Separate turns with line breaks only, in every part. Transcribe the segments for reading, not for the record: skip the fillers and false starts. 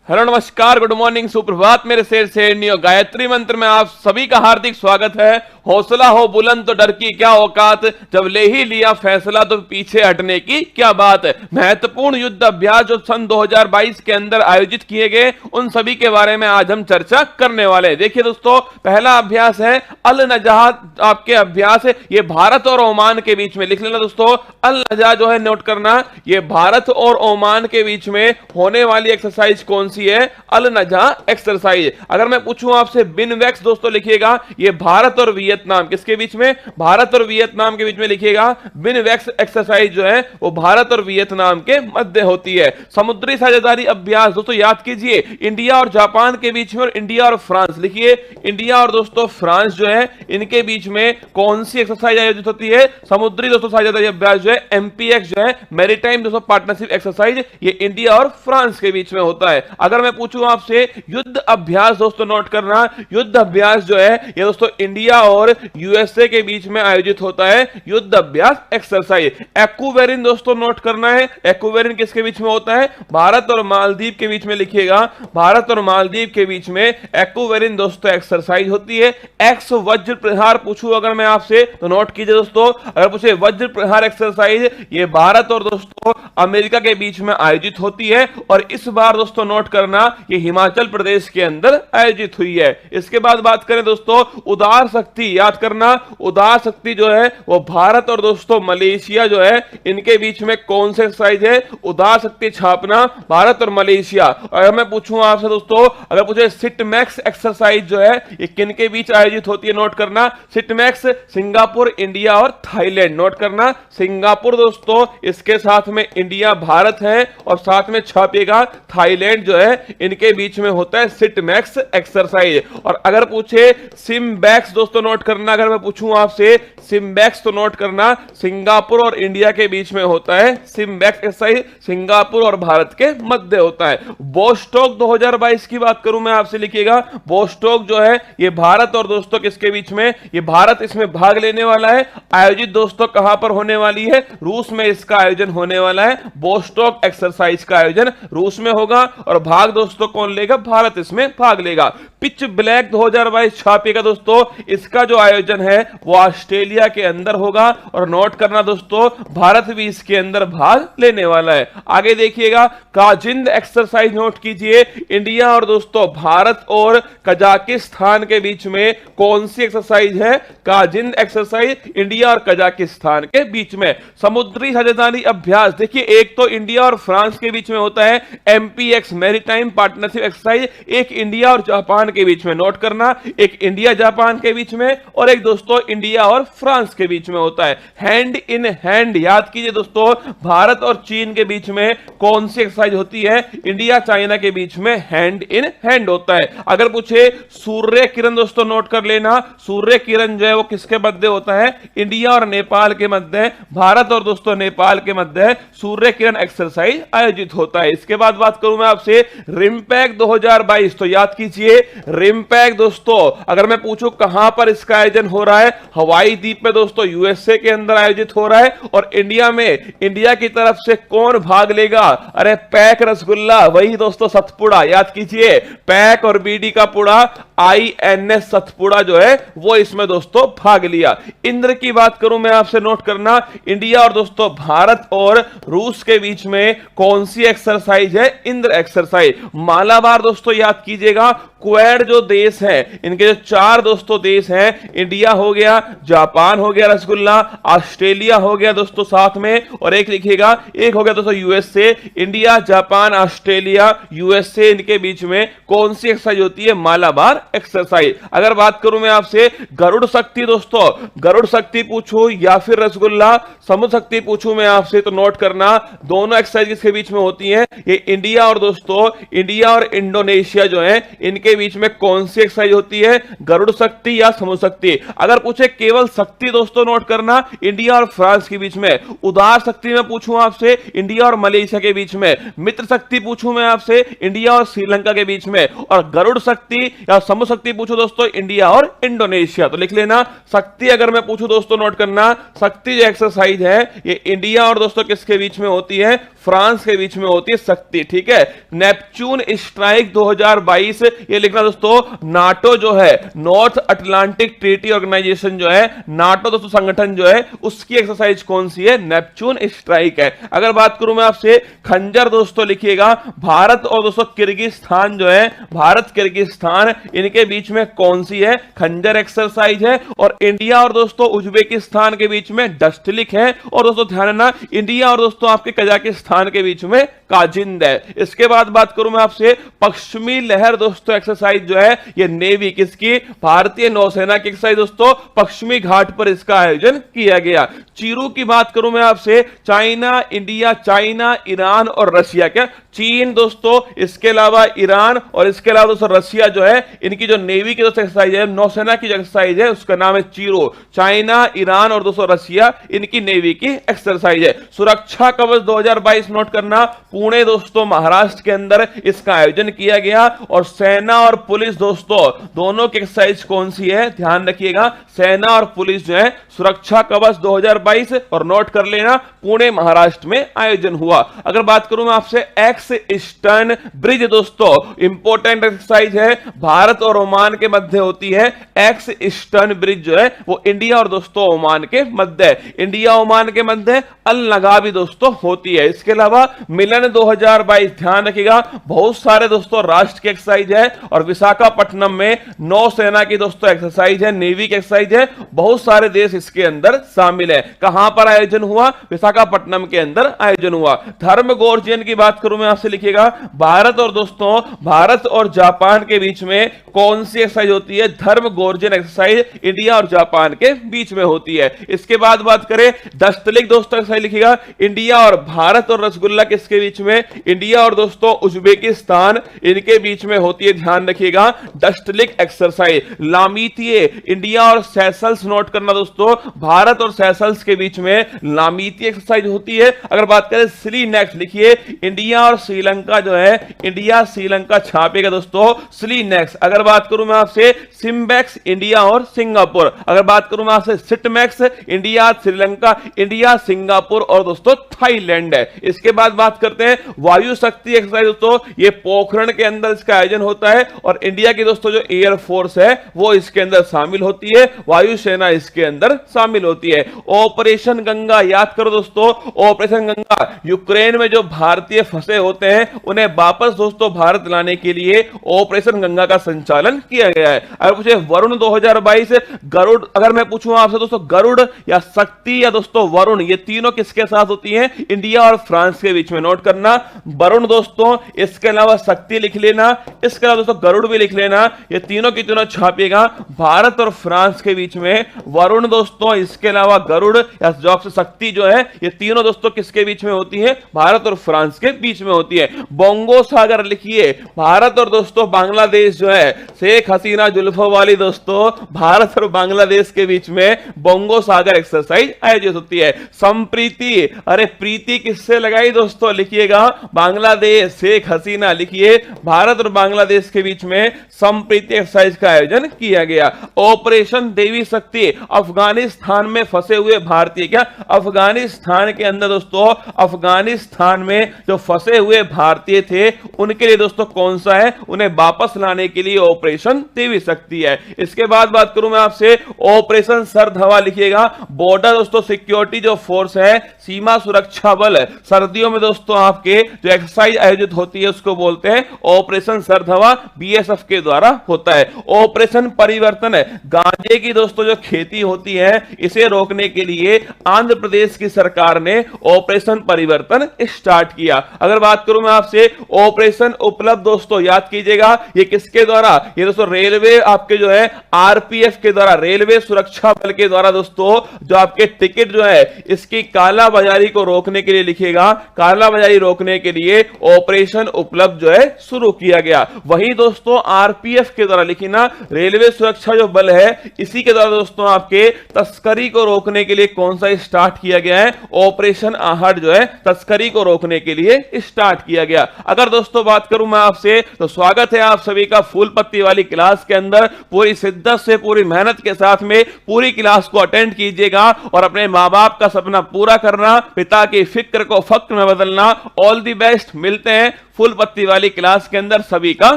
Hello नमस्कार, good morning, सुप्रभात मेरे शेर शेरनियों। गायत्री मंत्र में आप सभी का हार्दिक स्वागत है। हौसला हो बुलंद तो डर की क्या औकात, जब ले ही लिया फैसला तो पीछे हटने की क्या बात। महत्वपूर्ण युद्ध अभ्यास जो सन 2022 के अंदर आयोजित किए गए, उन सभी के बारे में आज हम चर्चा करने वाले हैं। देखिए दोस्तों, पहला अभ्यास है अल नजाह आपके अभ्यास है, ये भारत और ओमान के बीच में। लिख लेना दोस्तों, अल नजाह जो है नोट करना, ये भारत और ओमान के बीच में होने वाली एक्सरसाइज कौन सी है? अल नजाह एक्सरसाइज। अगर मैं पूछूं आपसे बिनवैक्स दोस्तों लिखिएगा, ये भारत और वियतनाम किसके बीच में? भारत और वियतनाम के बीच में लिखिएगा। बिनवैक्स एक्सरसाइज जो है वो भारत और वियतनाम के मध्य होती है। समुद्री साझेदारी अभ्यास दोस्तों याद कीजिए, इंडिया और जापान के बीच में, और इंडिया और फ्रांस लिखिए, इंडिया और दोस्तों फ्रांस जो है इनके बीच में कौन सी एक्सरसाइज आयोजित होती है? समुद्री दोस्तों साझेदारी अभ्यास जो है एमपीएक्स जो है मैरीटाइम दोस्तों पार्टनरशिप एक्सरसाइज, ये इंडिया और फ्रांस के बीच में होता है। अगर मैं पूछूं आपसे युद्ध अभ्यास दोस्तों नोट करना, युद्ध अभ्यास जो है ये दोस्तों इंडिया और यूएसए के बीच में आयोजित होता है युद्ध अभ्यास एक्सरसाइज। एक्वेरिन दोस्तों नोट करना है, एक्वेरिन किसके बीच में होता है? भारत और मालदीव के बीच में लिखिएगा, भारत और मालदीव के बीच में एक्वेरिन दोस्तों एक्सरसाइज होती है। एक्स वज्र प्रहार पूछूं अगर मैं आपसे तो नोट कीजिए दोस्तों, अगर पूछे वज्र प्रहार एक्सरसाइज, ये भारत और दोस्तों अमेरिका के बीच में आयोजित होती है, और इस बार दोस्तों नोट करना ये हिमाचल प्रदेश के अंदर आयोजित हुई है। इसके बाद बात करें दोस्तों उदार शक्ति, याद करना उदार शक्ति जो है वो भारत और दोस्तों मलेशिया जो है इनके बीच में कौन सी एक्सरसाइज है? उदार शक्ति छापना भारत और मलेशिया। अगर मैं पूछूं आपसे दोस्तों, अगर पूछे सिटमैक्स एक्सरसाइज जो है ये किन के बीच आयोजित होती है? नोट करना सिटमैक्स सिंगापुर, इंडिया और थाईलैंड। नोट करना सिंगापुर दोस्तों, इसके साथ में इंडिया भारत है, और साथ में छापेगा थाईलैंड जो है इनके बीच में होता है सिटमैक्स एक्सरसाइज। और अगर पूछे सिम्बैक्स दोस्तों नोट करना, अगर मैं पूछूं आपसे सिम्बैक्स तो नोट करना सिंगापुर और इंडिया के बीच में होता है सिम्बैक्स एक्सरसाइज, सिंगापुर और भारत के मध्य होता है। बोस्टॉक 2022 की बात करूं मैं आपसे लिखिएगा, बोस्टॉक जो है ये भारत और दोस्तों किसके बीच में? ये भारत इसमें भाग लेने वाला है। आयोजित दोस्तों कहां पर होने वाली है? रूस में इसका आयोजन होने वाला है। बोस्टॉक एक्सरसाइज का आयोजन रूस में होगा, और भाग दोस्तों कौन लेगा? भारत इसमें भाग लेगा। पिच ब्लैक 2022 छापेगा दोस्तों, इसका जो आयोजन है वो ऑस्ट्रेलिया के अंदर होगा, और नोट करना दोस्तों भारत भी इसके अंदर भाग लेने वाला है। आगे देखिएगा काजिंद एक्सरसाइज नोट कीजिए, इंडिया और दोस्तों भारत और कजाकिस्तान के बीच में कौन सी एक्सरसाइज है? काजिंद एक्सरसाइज इंडिया और कजाकिस्तान के बीच में। समुद्री साझेदारी अभ्यास देखिए, एक तो इंडिया और फ्रांस के बीच में होता है एमपीएक्स मैरीटाइम पार्टनरशिप एक्सरसाइज, एक इंडिया और जापान के बीच में। नोट करना एक इंडिया जापान के बीच में, और एक दोस्तों इंडिया और फ्रांस के बीच में होता है हैंड इन हैंड। याद कीजिए दोस्तों, भारत और चीन के बीच में कौन सी एक्सरसाइज होती है? इंडिया चाइना के बीच में हैंड इन हैंड होता है। अगर पूछे सूर्य किरण दोस्तों नोट कर लेना, सूर्य किरण जो है वो किसके मध्य होता है? इंडिया और नेपाल के मध्य, भारत और दोस्तों नेपाल के मध्य सूर्य किरण एक्सरसाइज आयोजित होता है। इसके बाद बात करूं मैं आपसे रिम्पैक 2022, तो याद कीजिए रिम्पैक दोस्तों, अगर मैं पूछूं कहां पर इसका आयोजन हो रहा है? हवाई द्वीप में दोस्तों यूएसए के अंदर आयोजित हो रहा है। और इंडिया में इंडिया की तरफ से कौन भाग लेगा? अरे पैक रसगुल्ला, वही दोस्तों सतपुड़ा। याद कीजिए पैक और बीडी का पुड़ा, आईएनएस सतपुड़ा जो है वो इसमें दोस्तों भाग लिया। इंद्र की बात करूं मैं आपसे, नोट करना इंडिया और दोस्तों भारत और रूस के बीच में कौन सी एक्सरसाइज है? इंद्र एक्सरसाइज। मालाबार दोस्तों याद कीजिएगा, क्वाड जो देश है इनके जो चार दोस्तों देश हैं, इंडिया हो गया, जापान हो गया रसगुल्ला, ऑस्ट्रेलिया हो गया दोस्तों साथ में, और एक लिखिएगा एक हो गया दोस्तों USA. India Japan Australia USA इनके बीच में कौन सी एक्सरसाइज होती है? मालाबार एक्सरसाइज। अगर बात करूं मैं आपसे गरुड़ शक्ति दोस्तों, गरुड़ शक्ति पूछूं या फिर रसगुल्ला समुद्र शक्ति पूछूं मैं आपसे, तो नोट करना दोनों एक्सरसाइज किसके बीच में होती हैं? ये इंडिया और दोस्तों इंडिया और इंडोनेशिया जो है इनके बीच में कौन सी एक्सरसाइज होती है? गरुड़ शक्ति या समुद्र शक्ति। अगर पूछे केवल शक्ति दोस्तों नोट करना इंडिया और फ्रांस के बीच में। उदार शक्ति में पूछूं आपसे इंडिया और मलेशिया के बीच में। मित्र शक्ति पूछूं मैं आपसे इंडिया और श्रीलंका के बीच में। और गरुड़ शक्ति या समुद्र शक्ति पूछूं दोस्तों इंडिया और इंडोनेशिया। तो लिख लेना शक्ति, अगर मैं पूछूं दोस्तों नोट करना शक्ति जो एक्सरसाइज है ये इंडिया और दोस्तों किसके बीच में होती है? फ्रांस के बीच में होती है शक्ति, ठीक है। नेपच्यून स्ट्राइक 2022 ये लिखना दोस्तों, नाटो जो है नॉर्थ अटलांटिक ट्रीटी ऑर्गेनाइजेशन जो है, नाटो दोस्तों संगठन जो है, उसकी एक्सरसाइज कौन सी है? नेपच्यून स्ट्राइक है। अगर बात करूं मैं आपसे खंजर दोस्तों लिखिएगा, भारत और दोस्तों किर्गिस्तान जो है, भारत किर्गिस्तान इनके बीच में कौन सी है? खंजर एक्सरसाइज है। और इंडिया और दोस्तों उज्बेकिस्तान के बीच में डस्टलिक है। और दोस्तों ध्यान रखना, इंडिया और दोस्तों आपके कजाकिस्तान के बीच में काजिंद है। इसके बाद बात करूं मैं आपसे पश्चिमी लहर दोस्तों एक्सरसाइज जो है, ये नेवी किसकी? भारतीय नौसेना की एक्सरसाइज दोस्तों, पश्चिमी घाट पर इसका आयोजन किया गया। चीरू की बात करूं मैं आपसे, चाइना, इंडिया, चाइना, ईरान और रशिया, क्या चीन दोस्तों, इसके अलावा ईरान और इसके अलावा दोस्तों रशिया जो है, इनकी जो नेवी की दोस्तों एक्सरसाइज है, नौसेना की जो एक्सरसाइज है, उसका नाम है चीरो। चाइना, ईरान और दोस्तों रशिया, इनकी नेवी की एक्सरसाइज है। सुरक्षा कवच 2022 नोट करना, पुणे दोस्तों महाराष्ट्र के अंदर इसका आयोजन किया गया। और सेना और पुलिस दोस्तों दोनों की एक्सरसाइज कौन सी है? ध्यान रखिएगा, सेना और पुलिस जो है सुरक्षा कवच 2022, और नोट कर लेना पुणे महाराष्ट्र में आयोजन हुआ। अगर बात करूं मैं आपसे एक्स ईस्टर्न ब्रिज दोस्तों, इंपॉर्टेंट एक्सरसाइज है, भारत और ओमान के मध्य होती है। एक्स ईस्टर्न ब्रिज जो है वो इंडिया और दोस्तों ओमान के मध्य है, इंडिया ओमान के मध्य अल नगावी दोस्तों होती है। इसके अलावा मिलन 2022 ध्यान रखिएगा, बहुत सारे दोस्तों राष्ट्र की एक्सरसाइज है। और विशाखापट्टनम में नौसेना की दोस्तों एक्सरसाइज है, नेवी की एक्सरसाइज है, बहुत सारे देश इसके अंदर शामिल है। कहां पर आयोजन हुआ? विशाखापट्टनम के अंदर आयोजन हुआ। धर्म गोर्जियन की बात करूं मैं आपसे लिखिएगा, भारत और दोस्तों भारत और जापान के बीच में कौन सी एक्सरसाइज होती है? धर्म गोर्जियन एक्सरसाइज इंडिया और जापान के बीच में होती है। इसके बाद बात करें दस्तलिक दोस्तों एक्सरसाइज लिखिएगा, इंडिया और भारत और रसगुल्ला किसके बीच में? इंडिया और दोस्तों उज्बेकिस्तान इनके बीच में होती है, ध्यान रखिएगा डस्टलिक एक्सरसाइज। लामीतिये इंडिया और सेशल्स नोट करना दोस्तों, भारत और सेशल्स के बीच में लामीती एक्सरसाइज होती है। अगर बात करें श्री नेक्स्ट लिखिए, इंडिया और श्रीलंका जो है, इंडिया श्रीलंका छापेगा दोस्तों श्री नेक्स्ट। अगर बात करूं मैं आपसे सिम्बैक्स इंडिया और सिंगापुर, अगर बात करूं मैं आपसे सिटमैक्स इंडिया श्रीलंका, इंडिया सिंगापुर और दोस्तों थाईलैंड है। इसके बाद बात करते हैं वायु शक्ति एक्सरसाइज दोस्तों, ये पोखरण के अंदर इसका आयोजन होता है। और इंडिया की दोस्तों जो एयर फोर्स है वो इसके अंदर शामिल होती है, वायुसेना इसके अंदर शामिल होती है। ऑपरेशन गंगा याद करो दोस्तों, ऑपरेशन गंगा यूक्रेन में जो भारतीय फंसे होते हैं उन्हें वापस दोस्तों भारत लाने के लिए ऑपरेशन गंगा का संचालन किया गया है। अगर पूछे वरुण 2022 गरुड़, अगर मैं पूछूं आपसे दोस्तों गरुड़ या शक्ति या दोस्तों वरुण, ये तीनों किसके साथ होती हैं? इंडिया और फ्रांस के बीच में। नोट करना वरुण दोस्तों, इसके अलावा शक्ति लिख लेना, इसके अलावा दोस्तों गरुड़ भी लिख लेना, ये तीनों की तीनों छापिएगा भारत और फ्रांस के बीच में। वरुण दोस्तों, इसके अलावा गरुड़ या जो शक्ति जो है, ये तीनों दोस्तों किसके बीच में होती है? भारत और फ्रांस के बीच में होती है। बोंगो सागर लिखिए, भारत और दोस्तों बांग्लादेश जो है, शेख हसीना जुल्फों वाली दोस्तों भारत और बांग्लादेश के बीच में बोंगो सागर एक्सरसाइज आयोजित होती है। संप्रीति, अरे प्रीति किससे लगाई दोस्तों? लिखिएगा बांग्लादेश, शेख हसीना लिखिए, भारत और बांग्लादेश के बीच में संप्रीति एक्सरसाइज का आयोजन किया गया। ऑपरेशन देवी शक्ति, अफगानिस्तान में फंसे हुए भारतीय, क्या अफगानिस्तान के अंदर दोस्तों, अफगानिस्तान में जो फंसे हुए भारतीय थे उनके लिए दोस्तों कौन सा है? उन्हें वापस लाने के लिए ऑपरेशन देवी शक्ति है। इसके बाद बात करूं मैं आपसे ऑपरेशन सरधवा लिखिएगा, बॉर्डर दोस्तों सिक्योरिटी जो फोर्स है, सीमा सुरक्षा बल, सर्दियों में दोस्तों आपके जो एक्सरसाइज आयोजित होती है उसको बोलते हैं ऑपरेशन सरधवा, बीएसएफ के द्वारा होता है। ऑपरेशन परिवर्तन, गांजे की दोस्तों जो खेती होती है इसे रोकने के लिए आंध्र प्रदेश की सरकार ने ऑपरेशन परिवर्तन स्टार्ट किया। अगर बात करूं मैं आपसे ऑपरेशन उपलब्ध दोस्तों, याद कीजिएगा ये किसके द्वारा? ये दोस्तों रेलवे आपके जो है आरपीएफ के द्वारा, रेलवे सुरक्षा बल के द्वारा दोस्तों जो आपके टिकट जो है इसकी काला बाजारी को रोकने के लिए लिखिएगा, काला बाजारी रोकने के लिए ऑपरेशन उपलब्ध जो है शुरू किया गया। वही दोस्तों आरपीएफ के द्वारा लिखिना, रेलवे सुरक्षा जो बल है इसी के द्वारा दोस्तों आपके तस्करी को रोकने के लिए कौन सा स्टार्ट किया गया है? ऑपरेशन आहट जो है तस्करी को रोकने के लिए स्टार्ट किया गया। अगर दोस्तों बात करूं मैं आपसे तो स्वागत है आप सभी का फूल पत्ती वाली क्लास के अंदर। पूरी शिद्दत से, पूरी मेहनत के साथ में पूरी क्लास को अटेंड कीजिएगा और अपने मां बाप का सपना पूरा करना, पिता की फिक्र को फक्र में बदलना ऑल दी बेस्ट। मिलते हैं फुल पत्ती वाली क्लास के अंदर, सभी का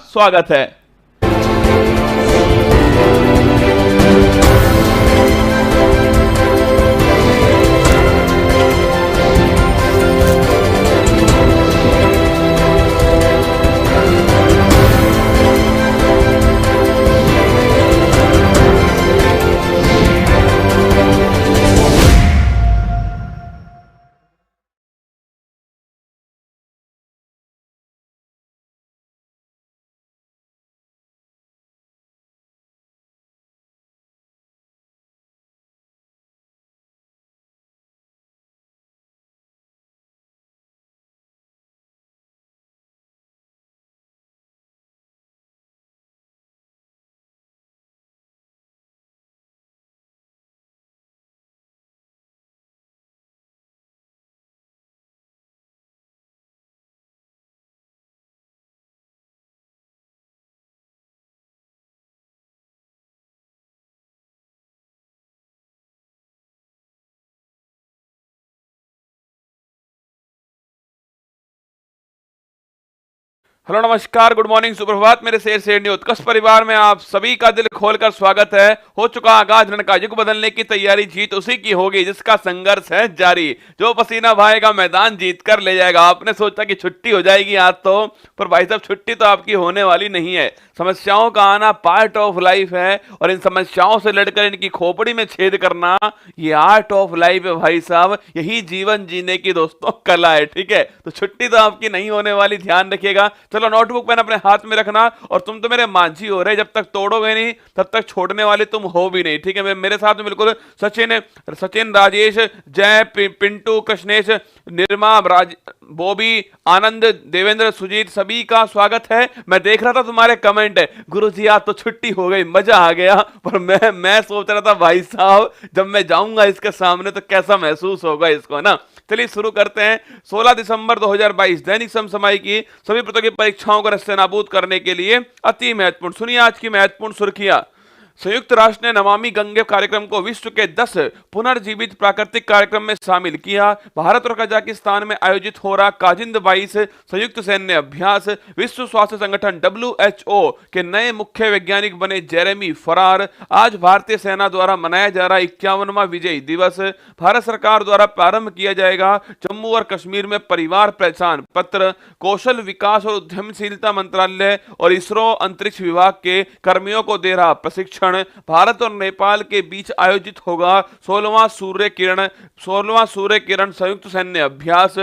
स्वागत है। हेलो नमस्कार, गुड मॉर्निंग, सुप्रभात मेरे शेर उत्कर्ष परिवार में आप सभी का दिल खोलकर स्वागत है। हो चुका आगाज रण का युग बदलने की तैयारी, जीत उसी की होगी जिसका संघर्ष है जारी। जो पसीना बहाएगा मैदान जीत कर ले जाएगा। आपने सोचा कि छुट्टी हो जाएगी आज तो, पर भाई साहब छुट्टी तो आपकी होने वाली नहीं है। समस्याओं का आना पार्ट ऑफ लाइफ है और इन समस्याओं से लड़कर इनकी खोपड़ी में छेद करना ये आर्ट ऑफ लाइफ है भाई साहब। यही जीवन जीने की दोस्तों कला है, ठीक है। तो छुट्टी तो आपकी नहीं होने वाली, ध्यान रखिएगा। चलो नोटबुक पेन अपने हाथ में रखना, और तुम तो मेरे मांझी हो रहे, जब तक तोड़ोगे नहीं तब तक छोड़ने वाले तुम हो भी नहीं, ठीक है। मेरे साथ में बिल्कुल सचिन, राजेश, जय, पिंटू, कृष्णेश, निर्मा, बॉबी, आनंद, देवेंद्र, सुजीत, सभी का स्वागत है। मैं देख रहा था तुम्हारे कमेंट है, गुरुजी आज तो छुट्टी हो गई, मजा आ गया। पर मैं सोच रहा था भाई साहब जब मैं जाऊंगा इसके सामने तो कैसा महसूस होगा इसको, ना। चलिए शुरू करते हैं। 16 दिसंबर 2022 दैनिक समसामयिक की सभी प्रतियोगी परीक्षाओं को नस्तेनाबूद करने के लिए अति महत्वपूर्ण, सुनिए आज की महत्वपूर्ण सुर्खियां। संयुक्त राष्ट्र ने नमामि गंगे कार्यक्रम को विश्व के 10 पुनर्जीवित प्राकृतिक कार्यक्रम में शामिल किया। भारत और कजाकिस्तान में आयोजित हो रहा काजिंद 22 संयुक्त सैन्य अभ्यास। विश्व स्वास्थ्य संगठन WHO के नए मुख्य वैज्ञानिक बने जेरेमी फरार। आज भारतीय सेना द्वारा मनाया जा रहा 51वां विजय दिवस। भारत सरकार द्वारा प्रारंभ किया जाएगा जम्मू और कश्मीर में परिवार पहचान पत्र। कौशल विकास और उद्यमशीलता मंत्रालय और इसरो अंतरिक्ष विभाग के कर्मियों को दे रहा प्रशिक्षण। भारत और नेपाल के बीच आयोजित होगा 16वां सूर्य किरण संयुक्त सैन्य अभ्यास।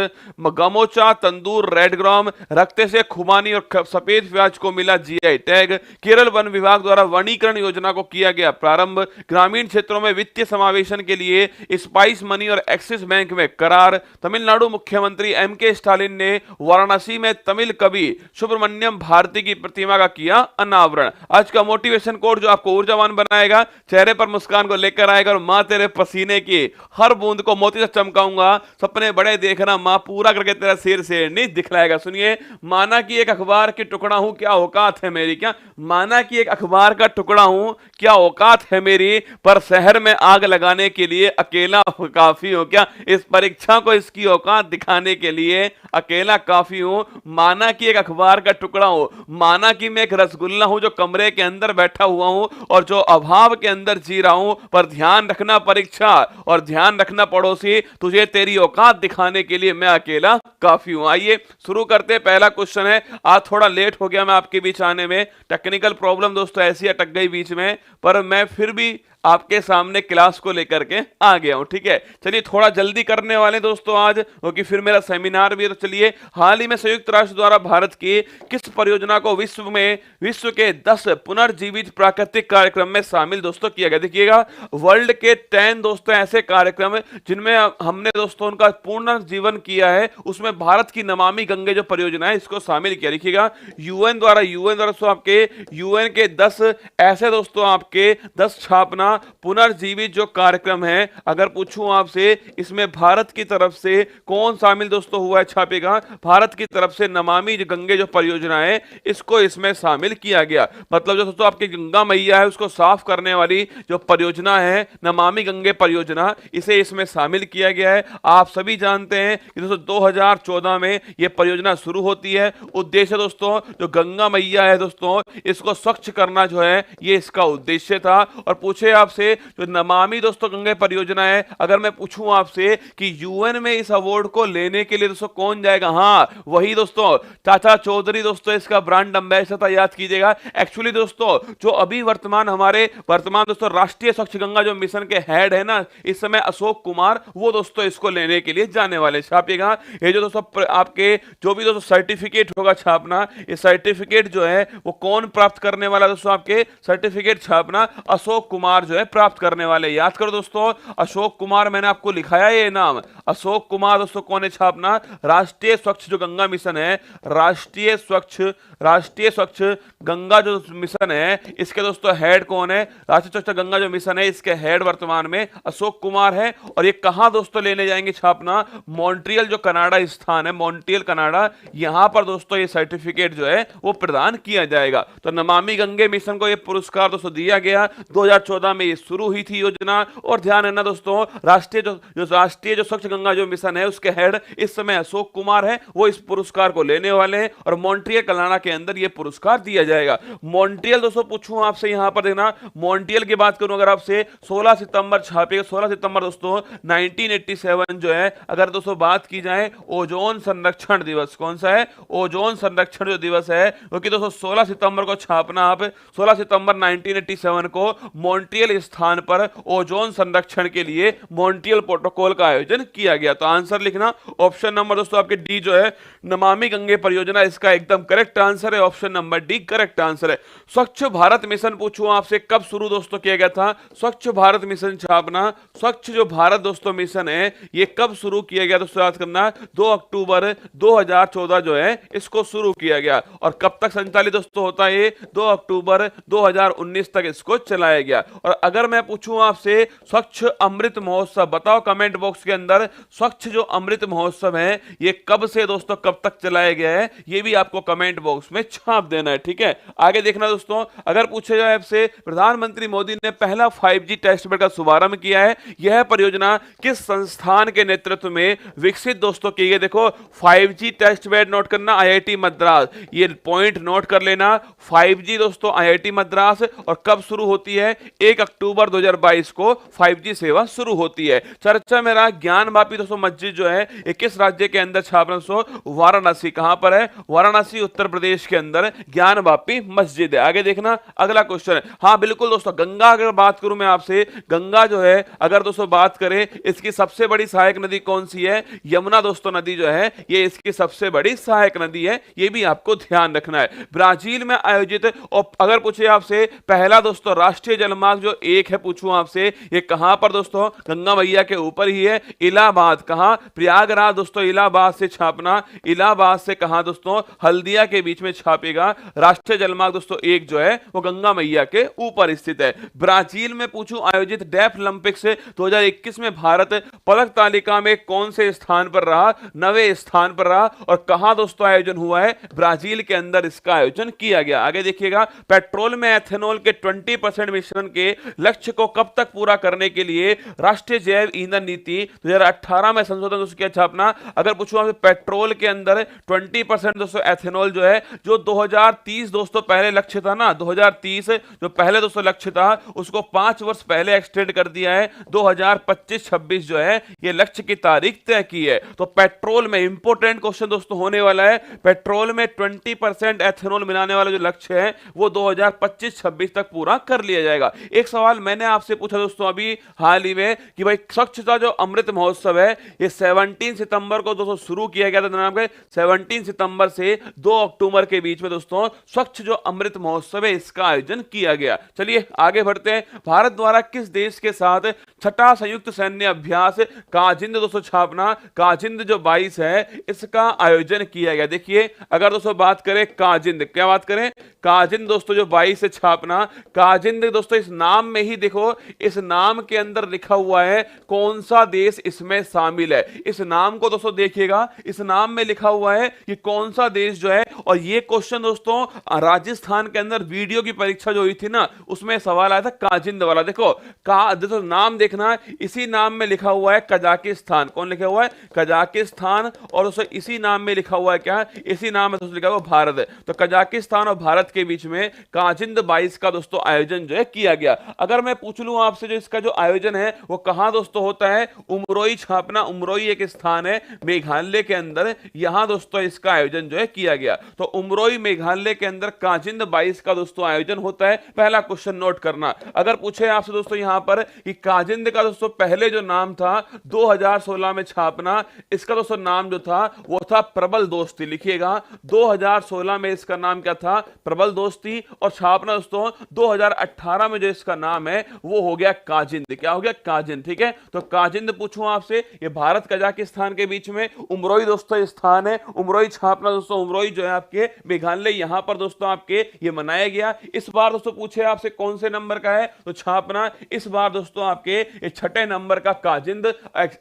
गमोचा, तंदूर, रेडग्राम, रक्ते से खुबानी और सफेद प्याज को मिला GI टैग। केरल वन विभाग द्वारा वनीकरण योजना को किया गया प्रारंभ। ग्रामीण क्षेत्रों में वित्तीय समावेशन के लिए स्पाइस मनी और एक्सिस बैंक में करार। तमिलनाडु मुख्यमंत्री MK स्टालिन ने वाराणसी में तमिल कवि सुब्रमण्यम भारती की प्रतिमा का किया अनावरण। आज का मोटिवेशन कोड जो आपको ऊर्जावान बनाएगा, चेहरे पर मुस्कान को लेकर आएगा, और मां तेरे पसीने की हर बूंद को मोती से चमकाऊंगा, सपने बड़े देखना मां पूरा करके तेरा शेर नहीं दिखलाएगा। सुनिए, माना कि एक अखबार की टुकड़ा हूं, क्या औकात है मेरी, क्या माना कि एक अखबार का टुकड़ा हूं, क्या औकात है मेरी, पर शहर में आग लगाने के लिए अकेला काफी हूं। क्या इस परीक्षा को इसकी औकात दिखाने के लिए अकेला काफी हूं। माना कि एक अखबार का टुकड़ा हूं, माना कि मैं एक रसगुल्ला हूं जो कमरे के अंदर बैठा हुआ हूं और जो अभाव के अंदर जी रहा हूं, पर ध्यान रखना परीक्षा और ध्यान रखना पड़ोसी, तुझे तेरी औकात दिखाने के लिए मैं अकेला काफी हूं। आइए शुरू करते हैं। पहला क्वेश्चन है, आज थोड़ा लेट हो गया मैं आपके बीच आने में, टेक्निकल प्रॉब्लम दोस्तों ऐसी अटक गई बीच में, पर मैं फिर भी आपके सामने क्लास को लेकर के आ गया हूं, ठीक है। चलिए थोड़ा जल्दी करने वाले दोस्तों आज, क्योंकि फिर मेरा सेमिनार भी है। तो चलिए, हाल ही में संयुक्त राष्ट्र द्वारा भारत की किस परियोजना को विश्व के 10 पुनर्जीवित प्राकृतिक कार्यक्रम में शामिल दोस्तों किया गया। देखिएगा, वर्ल्ड के 10 दोस्तों ऐसे कार्यक्रम जिनमें हमने दोस्तों उनका पुनर्जीवन किया है, उसमें भारत की नमामि गंगे जो परियोजना है इसको शामिल किया। देखिएगा, यूएन द्वारा आपके यूएन के 10 ऐसे दोस्तों आपके 10 छापना पुनर्जीवित जो कार्यक्रम है, अगर पूछूं आपसे इसमें भारत की तरफ से कौन शामिल दोस्तों हुआ है, छापेगा भारत की तरफ से नमामि गंगे जो परियोजना है इसको इसमें शामिल किया गया। मतलब जो दोस्तों आपकी गंगा मैया है को साफ करने वाली जो परियोजना है नमामि गंगे परियोजना, इसे इसमें शामिल किया गया है। आप सभी जानते हैं कि दोस्तों 2014 में यह परियोजना शुरू होती है। उद्देश्य दोस्तों जो गंगा मैया है दोस्तों, इसको स्वच्छ करना जो है ये इसका उद्देश्य था। और पूछे आपसे जो नमामि दोस्तों गंगे परियोजना है, अगर मैं पूछूं आपसे कि यूएन में इस अवार्ड को लेने के लिए दोस्तों कौन जाएगा, हाँ वही दोस्तों चाचा चौधरी दोस्तों इसका ब्रांड एम्बेसडर था, याद कीजिएगा। एक्चुअली दोस्तों जो अभी वर्तमान दोस्तों राष्ट्रीय स्वच्छ गंगा जो मिशन के हेड है ना इस समय अशोक कुमार, वो दोस्तों इसको लेने के लिए जाने वाले। छापिएगा ये जो दोस्तों आपके जो भी दोस्तों सर्टिफिकेट होगा छापना, ये सर्टिफिकेट जो है वो कौन प्राप्त करने वाला दोस्तों, आपके सर्टिफिकेट छापना अशोक कुमार जो है प्राप्त करने वाले। याद करो दोस्तों अशोक कुमार, मैंने आपको लिखाया ये नाम अशोक कुमार दोस्तों कौन है छापना, राष्ट्रीय स्वच्छ जो गंगा मिशन है, राष्ट्रीय स्वच्छ गंगा जो मिशन है इसके दोस्तों हेड कौन है, राष्ट्रीय स्वच्छ गंगा जो मिशन है इसके हेड वर्तमान में अशोक कुमार है। और ये कहां दोस्तों लेने जाएंगे छापना, मॉन्ट्रियल जो कनाडा स्थान है, मॉन्ट्रियल कनाडा, यहां पर दोस्तों ये सर्टिफिकेट जो है वो प्रदान किया जाएगा। तो नमामि गंगे मिशन को ये पुरस्कार दोस्तों दिया गया। 2014 में ये शुरू हुई थी योजना। और ध्यान है ना दोस्तों राष्ट्रीय जो स्वच्छ गंगा जो मिशन है उसके हेड इस समय अशोक कुमार है, वो इस पुरस्कार को लेने वाले हैं और मॉन्ट्रियल कनाडा के अंदर ये पुरस्कार दिया जाएगा। मॉन्ट्रियल दोस्तों पूछूं आपसे, यहां पर देखना मॉन्ट्रियल की बात करूं अगर आपसे, 16 सितंबर छापिएगा, 16 सितंबर दोस्तों 1987 जो है, अगर दोस्तों बात की जाए ओजोन संरक्षण दिवस, कौन सा है, ओजोन संरक्षण जो दिवस है, क्योंकि दोस्तों 16 सितंबर को छापना आप, 16 सितंबर 1987 को मॉन्ट्रियल स्थान पर ओजोन संरक्षण के लिए मॉन्ट्रियल प्रोटोकॉल का आयोजन किया गया। तो आंसर लिखना ऑप्शन नंबर दोस्तों आपके डी जो है नमामि गंगे परियोजना, इसका एकदम करेक्ट आंसर है, option number D correct answer है। स्वच्छ भारत मिशन पूछूं आपसे कब शुरू दोस्तों किया गया था, स्वच्छ भारत मिशन छापना, स्वच्छ जो भारत दोस्तों मिशन है ये कब शुरू किया गया दोस्तों, याद करना 2 अक्टूबर 2014 जो है इसको शुरू किया गया। और कब तक संचालित दोस्तों होता है ये, 2 अक्टूबर 2019 तक इसको चलाया गया। और अगर मैं पूछूं आपसे स्वच्छ अमृत महोत्सव, बताओ कमेंट बॉक्स के अंदर, स्वच्छ जो अमृत महोत्सव है ये कब से दोस्तों कब तक चलाया गया है, ये भी आपको कमेंट बॉक्स में छाप देना है, ठीक है। आगे देखना दोस्तों, अगर पूछे जाए आपसे प्रधानमंत्री मोदी ने पहला 5G टेस्ट बेड का शुभारंभ किया है, यह परियोजना किस संस्थान के नेतृत्व में विकसित दोस्तों की गई। देखो 5G टेस्ट बेड नोट करना, IIT मद्रास, ये पॉइंट नोट कर लेना, 5G दोस्तों IIT मद्रास। और कब शुरू होती है, 1 अक्टूबर 2022 को 5G सेवा शुरू होती है। चर्चा में रहा ज्ञान वापी दोस्तों मस्जिद जो है ये किस राज्य के अंदर छापना दोस्तों, वाराणसी, कहां पर है, वाराणसी उत्तर प्रदेश के अंदर ज्ञान वापी मस्जिद है। आगे देखना अगला क्वेश्चन है, हाँ बिल्कुल दोस्तों गंगा अगर बात करूं मैं आपसे, गंगा जो है अगर दोस्तों बात करें इसकी सबसे बड़ी सहायक नदी कौन सी है, यमुना दोस्तों नदी जो है ये इसकी सबसे बड़ी सहायक नदी है, ये भी आपको ध्यान रखना है। ब्राजील में आयोजित, और अगर पूछे आपसे पहला दोस्तों राष्ट्रीय जलमार्ग जो एक है पूछूं आपसे, ये कहां पर दोस्तों, गंगा मैया के ऊपर ही है, इलाहाबाद, कहां, प्रयागराज दोस्तों, इलाहाबाद से छापना, इलाहाबाद से कहां दोस्तों, हल्दिया के बीच में छापेगा। राष्ट्रीय जलमार्ग दोस्तों एक जो है वो गंगा मैया के ऊपर स्थित है। ब्राजील में पूछूं आयोजित डेफ ओलंपिक्स 2021 में भारत पदक तालिका में कौन से स्थान पर रहा, 9वें स्थान पर रहा। और कहां दोस्तों आयोजन हुआ है, ब्राजील के अंदर इसका आयोजन किया गया। आगे देखिएगा, पेट्रोल में एथेनॉल के 20% मिश्रण के लक्ष्य को कब तक पूरा करने के लिए राष्ट्रीय जैव ईंधन नीति 2018 में संशोधन किया छापना। अगर पूछूं पेट्रोल के अंदर 20% दोस्तों एथेनॉल जो है, जो 2030 दोस्तों पहले लक्ष्य था ना, 2030 जो पहले दोस्तों लक्ष्य था उसको 5 वर्ष पहले एक्सटेंड कर दिया है, 2025-26 जो है ये लक्ष्य की तारीख तय की है। तो पेट्रोल में इंपॉर्टेंट क्वेश्चन दोस्तों होने वाला है, पेट्रोल में 20% एथेनॉल मिलाने वाला जो लक्ष्य है वो 2025-26 तक पूरा कर लिया जाएगा। एक सवाल मैंने आपसे पूछा दोस्तों अभी हाल ही में कि भाई स्वच्छता जो अमृत महोत्सव है ये 17 सितंबर को दोस्तों शुरू किया गया था, नाम के 17 सितंबर से 2 अक्टूबर के बीच में दोस्तों स्वच्छ जो अमृत महोत्सव है इसका आयोजन किया गया। चलिए आगे बढ़ते हैं, भारत द्वारा किस देश के साथ छठा संयुक्त सैन्य अभ्यास काजिंद दोस्तों छापना, काजिंद जो 22 है इसका आयोजन किया गया। देखिए अगर दोस्तों बात करें काजिंद, क्या बात करें, काजिंद दोस्तों जो 22 से छापना, काजिंद दोस्तों इस नाम में ही देखो, इस नाम के अंदर लिखा हुआ है कौन सा देश इसमें शामिल है। इस नाम को दोस्तों देखिएगा, इस नाम में लिखा हुआ है कि कौन सा देश जो है। और ये क्वेश्चन दोस्तों राजस्थान के अंदर वीडियो की परीक्षा जो हुई थी ना, उसमें सवाल आया था काजिंद वाला। देखो देखो नाम देखना, इसी नाम में लिखा हुआ है कजाकिस्तान। कौन लिखा हुआ है? कजाकिस्तान। और उसे इसी नाम में लिखा हुआ है क्या? इसी नाम में लिखा हुआ भारत। तो कजाकिस्तान और भारत के बीच में काजिंद 22 का दोस्तों आयोजन जो है किया गया। अगर मैं पूछ लूं आपसे, जो इसका जो आयोजन है वो कहां दोस्तों होता है? उमरोई छापना। उमरोई एक स्थान है मेघालय के अंदर, यहां दोस्तों इसका आयोजन जो है किया गया। तो उमरोई मेघालय के अंदर काजिंद 22 का दोस्तों आयोजन होता है। पहला क्वेश्चन नोट करना। अगर पूछे आपसे दोस्तों यहां पर कि काजिंद का दोस्तों पहले जो नाम था 2016 में छापना, इसका दोस्तों नाम जो था वो था प्रबल दोस्ती। लिखिएगा 2016 में इसका नाम क्या था? प्रबल दोस्ती। और छापना दोस्तों 2018 में जो इसका नाम है वो हो गया काजिंद। क्या हो गया? काजिंद। ठीक है, तो काजिंद पूछूं आपसे, ये भारत कजाकिस्तान के बीच में उमरोई दोस्तों स्थान है। उमरोई छापना दोस्तों, उमरोई जो है आपके मेघालय, यहां पर दोस्तों आपके ये मनाया गया। इस बार दोस्तों पूछे आपसे कौन से नंबर का है, तो छापना इस बार दोस्तों आपके 6ठे नंबर का काजिंद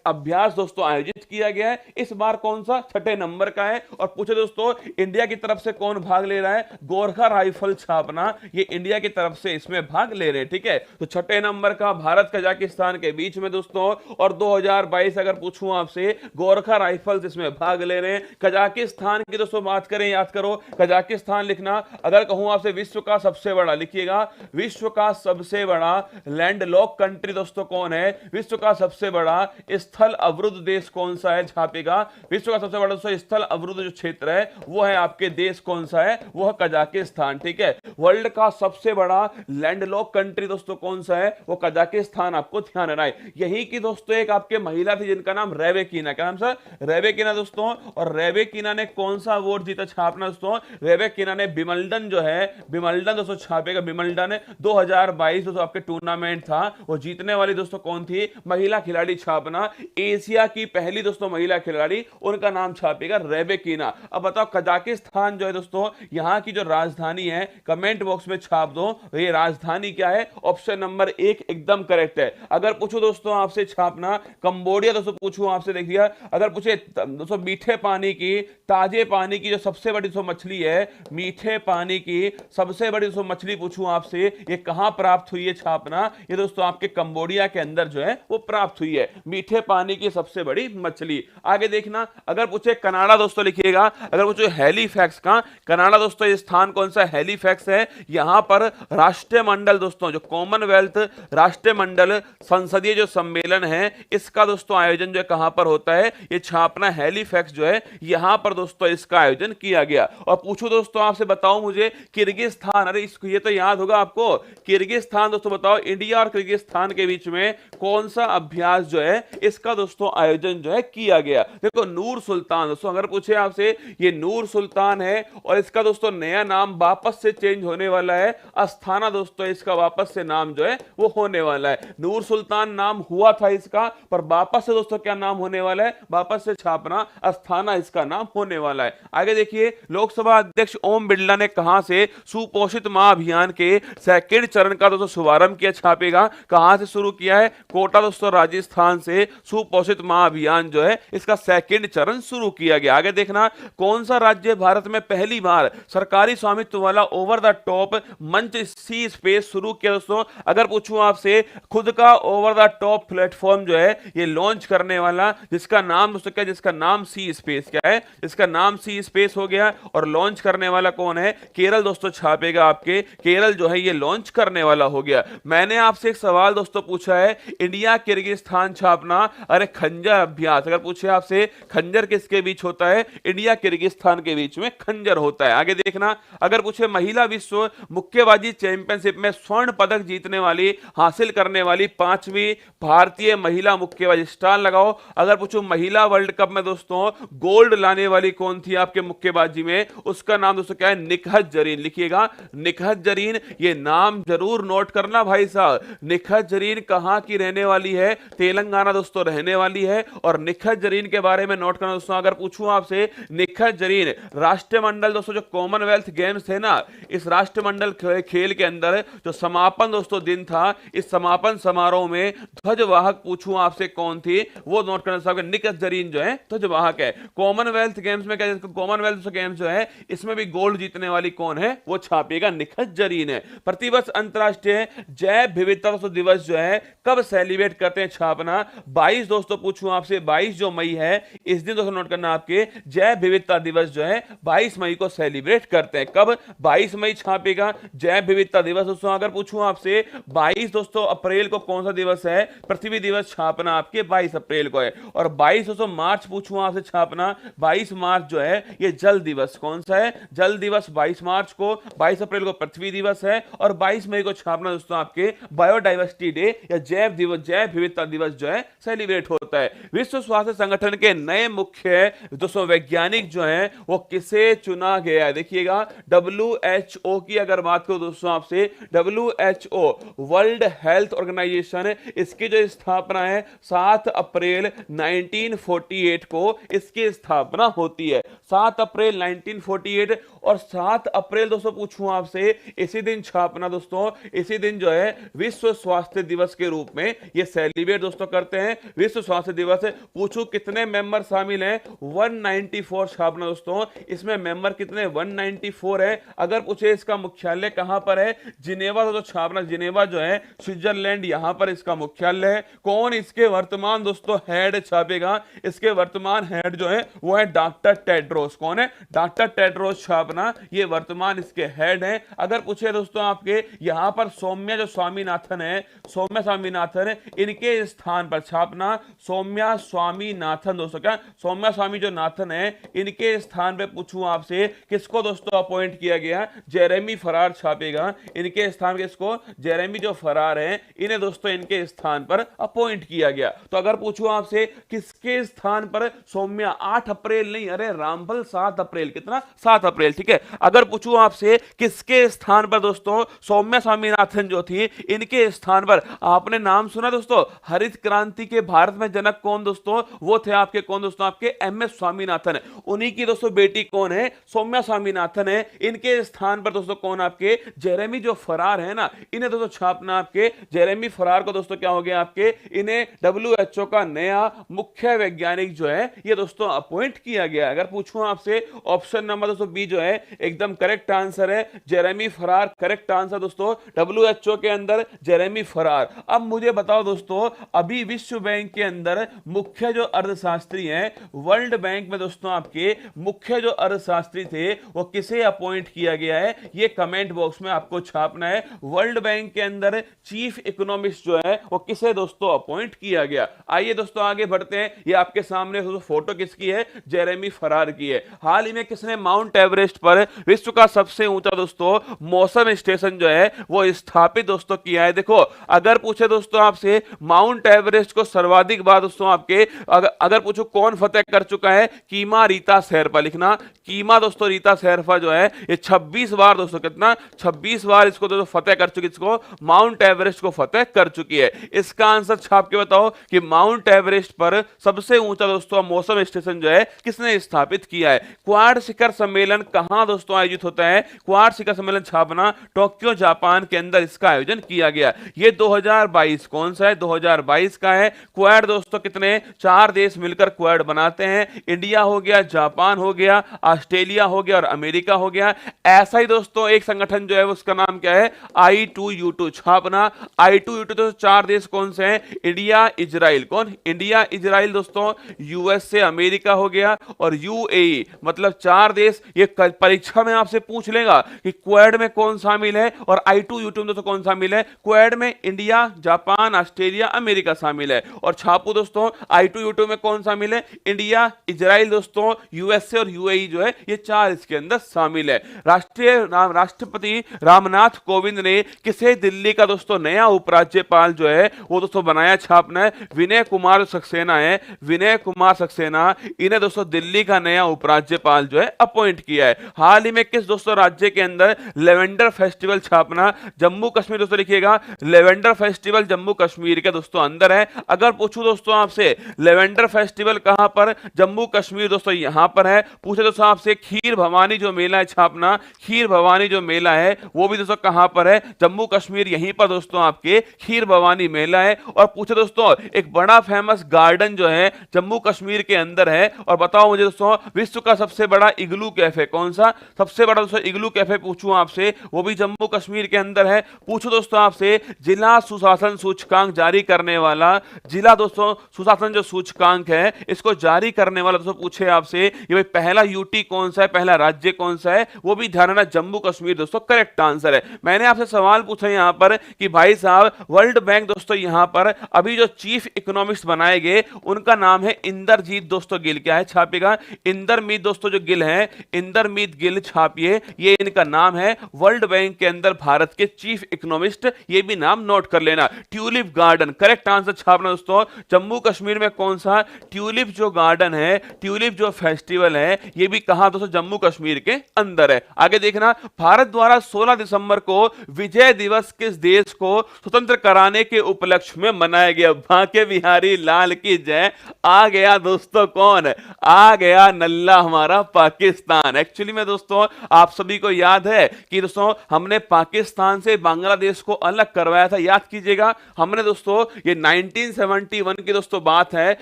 अभ्यास दोस्तों आयोजित किया गया है। इस बार कौन सा? 6ठे नंबर का है। और पूछे दोस्तों इंडिया की तरफ से कौन भाग ले रहा है? गोरखा राइफल छापना, ये इंडिया की तरफ से इसमें भाग ले रहे हैं। ठीक है, तो 6ठे नंबर का भारत कजाकिस्तान के बीच में दोस्तों। और 2022 अगर पूछूं आपसे, गोरखा राइफल्स इसमें भाग ले रहे हैं। कजाकिस्तान की दोस्तों बात करें, याद करो कजाकिस्तान लिखना। अगर कहूं आपसे विश्व का सबसे बड़ा, लिखिएगा विश्व का सबसे बड़ा लैंडलॉक कंट्री दोस्तों कौन है? विश्व का सबसे बड़ा स्थल अवरुद्ध देश कौन सा है? छापेगा विश्व का सबसे बड़ा दोस्तों स्थल अवरुद्ध जो क्षेत्र है वो है आपके देश कौन सा है? वो है कजाकिस्तान। ठीक है, वर्ल्ड का सबसे बड़ा लैंडलॉक कंट्री दोस्तों कौन सा है? वो कजाकिस्तान। आपको ध्यान रखना है। यही की दोस्तों एक आपके महिला थी जिनका नाम रेबेकिना। क्या नाम सर? रेबेकिना दोस्तों। और रेबेकिना ने कौन सा अवार्ड जीता? छापना दोस्तों, रेबेकिना ने विंबलडन जो है, विंबलडन दोस्तों छापेगा, विंबलडन 2022 दोस्तों आपके टूर्नामेंट था, वो जीतने वाली दोस्तों कौन थी? महिला खिलाड़ी। छापना एशिया की पहली दोस्तों महिला खिलाड़ी, उनका नाम छापेगा रेबेकिना। अब बताओ कजाकिस्तान जो है दोस्तों, यहां की जो राजधानी है कमेंट बॉक्स में छाप दो, ये राजधानी क्या है? ऑप्शन नंबर 1 एकदम करेक्ट है। अगर पूछो दोस्तों आपसे छापना कंबोडिया दोस्तों, पूछूं आपसे, देखिए अगर पूछे दोस्तों मीठे पानी की, ताजे पानी की जो सबसे बड़ी दोस्तों मछली है, मीठे पानी की सबसे बड़ी दोस्तों मछली पूछूं आपसे, ये कहां प्राप्त हुई है? छापना ये दोस्तों आपके कंबोडिया के अंदर जो है वो प्राप्त हुई है, मीठे पानी की सबसे बड़ी मछली। आगे देखना, अगर पूछे कनाडा दोस्तों, लिखिएगा अगर पूछे हैलीफैक्स का, कनाडा दोस्तों ये स्थान कौन सा? हैलीफैक्स है। यहां पर राष्ट्रमंडल दोस्तों, जो कॉमनवेल्थ राष्ट्रमंडल संसदीय जो सम्मेलन है, इसका दोस्तों आयोजन जो है कहां पर होता है? ये छापना हैलीफैक्स जो है यहां पर दोस्तों इसका आयोजन किया गया। और पूछो दोस्तों आपसे, बताओ मुझे किर्गिस्तान, अरे इसको ये तो याद होगा आपको, किर्गिस्तान दोस्तों बताओ इंडिया और किर्गिस्तान के बीच में कौन सा अभ्यास जो है इसका दोस्तों आयोजन जो है किया गया? देखो नूर सुल्तान दोस्तों, अगर पूछे आपसे, ये नूर सुल्तान है और इसका दोस्तों नया नाम वापस से चेंज होने वाला है, अस्थाना दोस्तों इसका वापस से नाम जो है वो होने वाला है। नूर सुल्तान नाम हुआ था इसका, पर वापस से दोस्तों क्या नाम होने वाला है? वापस से छापना अस्थाना इसका नाम होने वाला है। आगे देखिए, लोकसभा अध्यक्ष ओम बिरला ने कहां से सुपोषित मां अभियान के सेकंड चरण का दोस्तों शुभारंभ किया? छापेगा कहां से शुरू किया है? कोटा दोस्तों राजस्थान से सुपोषित मां अभियान जो है इसका सेकंड चरण शुरू किया गया। आगे देखना, कौन सा राज्य भारत में पहली बार सरकारी स्वामित्व वाला ओवर द टॉप मंच सी स्पेस शुरू किया? दोस्तों अगर पूछूं आपसे, खुद का ओवर द टॉप प्लेटफॉर्म जो है ये लॉन्च करने वाला, जिसका नाम दोस्तों क्या? जिसका नाम सी स्पेस क्या है? इसका नाम सी स्पेस हो गया। और लॉन्च करने वाला कौन है? केरल दोस्तों छापेगा, आपके केरल जो है ये लॉन्च करने वाला हो गया। मैंने आपसे एक सवाल दोस्तों पूछा है, इंडिया किर्गिस्तान छापना, अरे खंजर अभ्यास, अगर पूछे आपसे खंजर किसके बीच होता है? इंडिया किर्गिस्तान के बीच में खंजर होता है। आगे देखना, अगर पूछे महिला विश्व मुक्केबाजी चैंपियनशिप में स्वर्ण पदक जीतने वाली, हासिल करने वाली 5वीं भारतीय महिला मुक्केबाज, स्टार लगाओ। अगर पूछूं महिला वर्ल्ड कप में दोस्तों गोल्ड लाने वाली कौन थी आपके मुक्केबाजी में, उसका नाम दोस्तों क्या है? निकहत जरीन। लिखिएगा निकहत जरीन, ये नाम जरूर नोट करना भाई साहब। निकहत जरीन कहां की रहने वाली है? तेलंगाना दोस्तों रहने वाली है। और निकहत जरीन के बारे में नोट करना दोस्तों, अगर पूछूं आपसे, निकहत जरीन राष्ट्रमंडल दोस्तों जो कॉमनवेल्थ गेम्स थे ना, इस राष्ट्रमंडल खेल के अंदर जो समापन दोस्तों दिन था, इस समापन समारोह में ध्वजवाहक पूछूं आपसे कौन थी, वो नोट करना साहब। निकहत जरीन जो है ध्वजवाहक है। कॉमनवेल्थ गेम्स में क्या? कॉमनवेल्थ गेम्स जो है इसमें भी गोल्ड जीतने वाली कौन है? वो छापेगा निकहत जरीन है। हैं। प्रतिवर्ष अंतरराष्ट्रीय जैव विविधता दिवस जो है कब सेलिब्रेट करते हैं छापना 22 दोस्तों पूछूं आपसे 22 जो मई है इस दिन दोस्तों नोट करना आपके जैव विविधता दिवस जो है 22 मई को सेलिब्रेट करते हैं। कब 22 मई छापेगा जैव विविधता दिवस दोस्तों। अगर पूछूं आपसे 22 दोस्तों अप्रैल को कौन सा दिवस है पृथ्वी दिवस छापना आपके 22 अप्रैल को है। और 22 दोस्तों मार्च पूछूं आपसे छापना 22 मार्च जो है ये जल दिवस कौन सा है जल दिवस 22 मार्च को, 22 अप्रैल को पृथ्वी दिवस है और 22 मई को छापना दोस्तों आपके बायोडाइवर्सिटी डे या जैव दिवस जैव विविधता दिवस जो है सेलिब्रेट होता है। विश्व स्वास्थ्य संगठन के नए मुख्य दोस्तों वैज्ञानिक जो हैं वो किसे चुना गया है देखिएगा WHO की अगर बात करो दोस्तों आपसे WHO वर्ल्ड हेल्थ ऑर्गेनाइजेशन इसकी जो स्थापना है 7 अप्रैल 1948 को इसकी स्थापना होती है 7 अप्रैल 1948 और 7 अप्रैल दोस्तों पूछूं आपसे इसी दिन छापना दोस्तों इसी दिन जो है विश्व स्वास्थ्य दिवस के रूप में ये सेलिब्रेट दोस्तों करते हैं। विश्व स्वास्थ्य दिवस पूछूं कितने मेंबर शामिल हैं 194 छापना दोस्तों इसमें मेंबर कितने 194 है। अगर पूछे इसका मुख्यालय कहां पर है जिनेवा दोस्तों छापना जिनेवा जो है स्विट्जरलैंड यहां पर इसका मुख्यालय है। कौन इसके वर्तमान दोस्तों हेड छापेगा इसके वर्तमान हेड जो है वो है डॉक्टर टेड्रोस। कौन है डॉक्टर टेड्रोस छापना ये वर्तमान इसके हेड हैं। अगर पूछे दोस्तों आपके यहां पर सौम्या जो स्वामीनाथन है सौम्या स्वामीनाथन इनके स्थान पर छापना सौम्या स्वामीनाथन दोस्तों क्या सौम्या स्वामी जो नाथन है इनके स्थान पे पूछूं आपसे किसको दोस्तों अपॉइंट किया गया जेरेमी फरार छापेगा इनके स्थान पे इसको जेरेमी जो फरार है इन्हें दोस्तों इनके स्थान पर अपॉइंट किया गया। तो अगर पूछूं आपसे किसके स्थान पर सौम्या 8 अप्रैल नहीं अरे रामफल 7 अप्रैल कितना 7 अप्रैल ठीक है। अगर पूछूं आपसे किसके स्थान पर दोस्तों सौम्या स्वामीनाथन जो थी इनके स्थान पर आपने नाम सुना दोस्तों हरित क्रांति के भारत में जनक कौन दोस्तों वो थे आपके कौन दोस्तों आपके MS स्वामीनाथन उन्हीं की दोस्तों बेटी कौन है सौम्या स्वामीनाथन है। इनके स्थान पर दोस्तों कौन आपके जेरेमी जो फरार है ना इन्हें दोस्तों छापना आपके जेरेमी फरार को दोस्तों क्या हो गया आपके इन्हें WHO का नया मुख्य वैज्ञानिक जो है ये दोस्तों अपॉइंट किया गया। अगर पूछूं आपसे ऑप्शन नंबर दोस्तों बी जो है एकदम करेक्ट आंसर है जेरेमी फरार करेक्ट आंसर दोस्तों WHO के अंदर जेरेमी फरार। अब मुझे बताओ दोस्तों अभी विश्व बैंक के अंदर मुख्य जो अर्थशास्त्री हैं वर्ल्ड बैंक में दोस्तों आपके मुख्य जो अर्थशास्त्री थे वो किसे अपॉइंट किया गया है ये कमेंट बॉक्स में आपको छापना है। वर्ल्ड बैंक के अंदर चीफ इकोनॉमिस्ट जो है वो किसे दोस्तों अपॉइंट किया गया। आइए दोस्तों आगे बढ़ते हैं। ये आपके सामने फोटो किसकी है जेरेमी फरार की है। हाल ही में किसने माउंट एवरेस्ट पर विश्व का सबसे ऊंचा दोस्तों मौसम स्टेशन जो है वो स्थापित दोस्तों किया है। देखो अगर पूछे दोस्तों आपसे माउंट एवरेस्ट को सर्वाधिक बार दोस्तों आपके अगर पूछो कौन फतेह कर चुका है कीमा रीता शेरपा लिखना कीमा दोस्तों रीता शेरपा जो है ये 26 बार दोस्तों कितना 26 बार इसको दोस्तों फतेह कर चुकी इसको माउंट एवरेस्ट को फतेह कर चुकी है। इसका आंसर छाप के बताओ कि माउंट एवरेस्ट पर सबसे ऊंचा दोस्तों मौसम स्टेशन जो है किसने स्थापित किया है। क्वाड शिखर सम्मेलन कहां दोस्तों आयोजित होता है क्वाड शिखर सम्मेलन छापना टोक्यो जापान के अंदर इसका आयोजन किया गया। ये 2022 कौन सा है 2022 का है। क्वाड दोस्तों कितने 4 देश मिलकर क्वाड बनाते हैं इंडिया हो गया जापान हो गया ऑस्ट्रेलिया हो गया और अमेरिका हो गया। ऐसा ही दोस्तों एक संगठन जो है उसका नाम क्या है I2U2 छापना I2U2 तो 4 देश कौन से हैं इंडिया इजराइल कौन इंडिया इजराइल दोस्तों USA अमेरिका हो गया और UAE मतलब 4 देश। ये परीक्षा में आपसे पूछ लेगा कि क्वाड में कौन शामिल है और I2U2 में दोस्तों कौन शामिल है। क्वाड में इंडिया जापान ऑस्ट्रेलिया अमेरिका शामिल है और छापू दोस्तों I2U2 में कौन शामिल है इंडिया इजराइल दोस्तों USA और UAE जो है ये 4 इसके अंदर शामिल है। राष्ट्रपति रामनाथ कोविंद ने किसे दिल्ली का दोस्तों नया उपराज्यपाल जो है वो दोस्तों बनाया छापना है विनय कुमार सक्सेना है विनय कुमार सक्सेना इन्हें दोस्तों दिल्ली का नया उपराज्यपाल जो है अपॉइंट किया है। हाल ही में किस दोस्तों राज्य के अंदर लेवेंडर फेस्टिवल छापना जम्मू कश्मीर दोस्तों लिखिएगा लेवेंडर फेस्टिवल जम्मू कश्मीर के दोस्तों अंदर है। अगर पूछूं दोस्तों आपसे लेवेंडर फेस्टिवल कहां पर जम्मू कश्मीर दोस्तों यहां पर है। पूछे दोस्तों आपसे खीर भवानी जो मेला है छापना खीर भवानी जो मेला है वो भी दोस्तों कहां पर है जम्मू कश्मीर यहीं पर दोस्तों आपके खीर भवानी मेला है। और पूछे दोस्तों एक बड़ा फेमस गार्डन जो है है जम्मू कश्मीर के अंदर है। और बताओ मुझे दोस्तों, विश्व का सबसे बड़ा इग्लू कैफे कौन सा? सबसे बड़ा दोस्तों इग्लू कैफे पूछूं आपसे, वो भी जम्मू कश्मीर के अंदर है। पूछो दोस्तों आपसे, जिला सुशासन सूचकांक जारी करने वाला, जिला दोस्तों सुशासन जो सूचकांक है इसको जारी करने वाला दोस्तों पूछे आपसे, ये भाई पहला यूटी कौन सा है, पहला राज्य कौन सा है? वो भी ध्यान रखना, जम्मू कश्मीर दोस्तों करेक्ट आंसर है। मैंने आपसे सवाल पूछा यहां पर कि भाई साहब, वर्ल्ड बैंक दोस्तों यहां पर अभी जो चीफ इकोनॉमिस्ट बनाए गए उनका नाम है इंदरजीत दोस्तों गिल। क्या है? छापिएगा, इंदरमीत दोस्तों जो गिल है, इंदरमीत गिल छापिए, ये इनका नाम है। वर्ल्ड बैंक के अंदर भारत के चीफ इकोनॉमिस्ट, ये भी नाम नोट कर लेना। ट्यूलिप गार्डन करेक्ट आंसर छापना दोस्तों। जम्मू कश्मीर में कौन सा? ट्यूलिप जो गार्डन है, ट्यूलिप जो फेस्टिवल है, ये भी कहां दोस्तों? जम्मू कश्मीर के अंदर है। आगे देखना, भारत द्वारा 16 दिसंबर को विजय दिवस किस देश को स्वतंत्र कराने के उपलक्ष्य में मनाया गया? बांके बिहारी लाल की जय। आ गया दोस्तों कौन? आ गया नल्ला, हमारा पाकिस्तान। एक्चुअली में दोस्तों आप सभी को याद है कि दोस्तों हमने पाकिस्तान से बांग्लादेश को अलग करवाया था, याद कीजिएगा। हमने दोस्तों ये 1971 की दोस्तों बात है,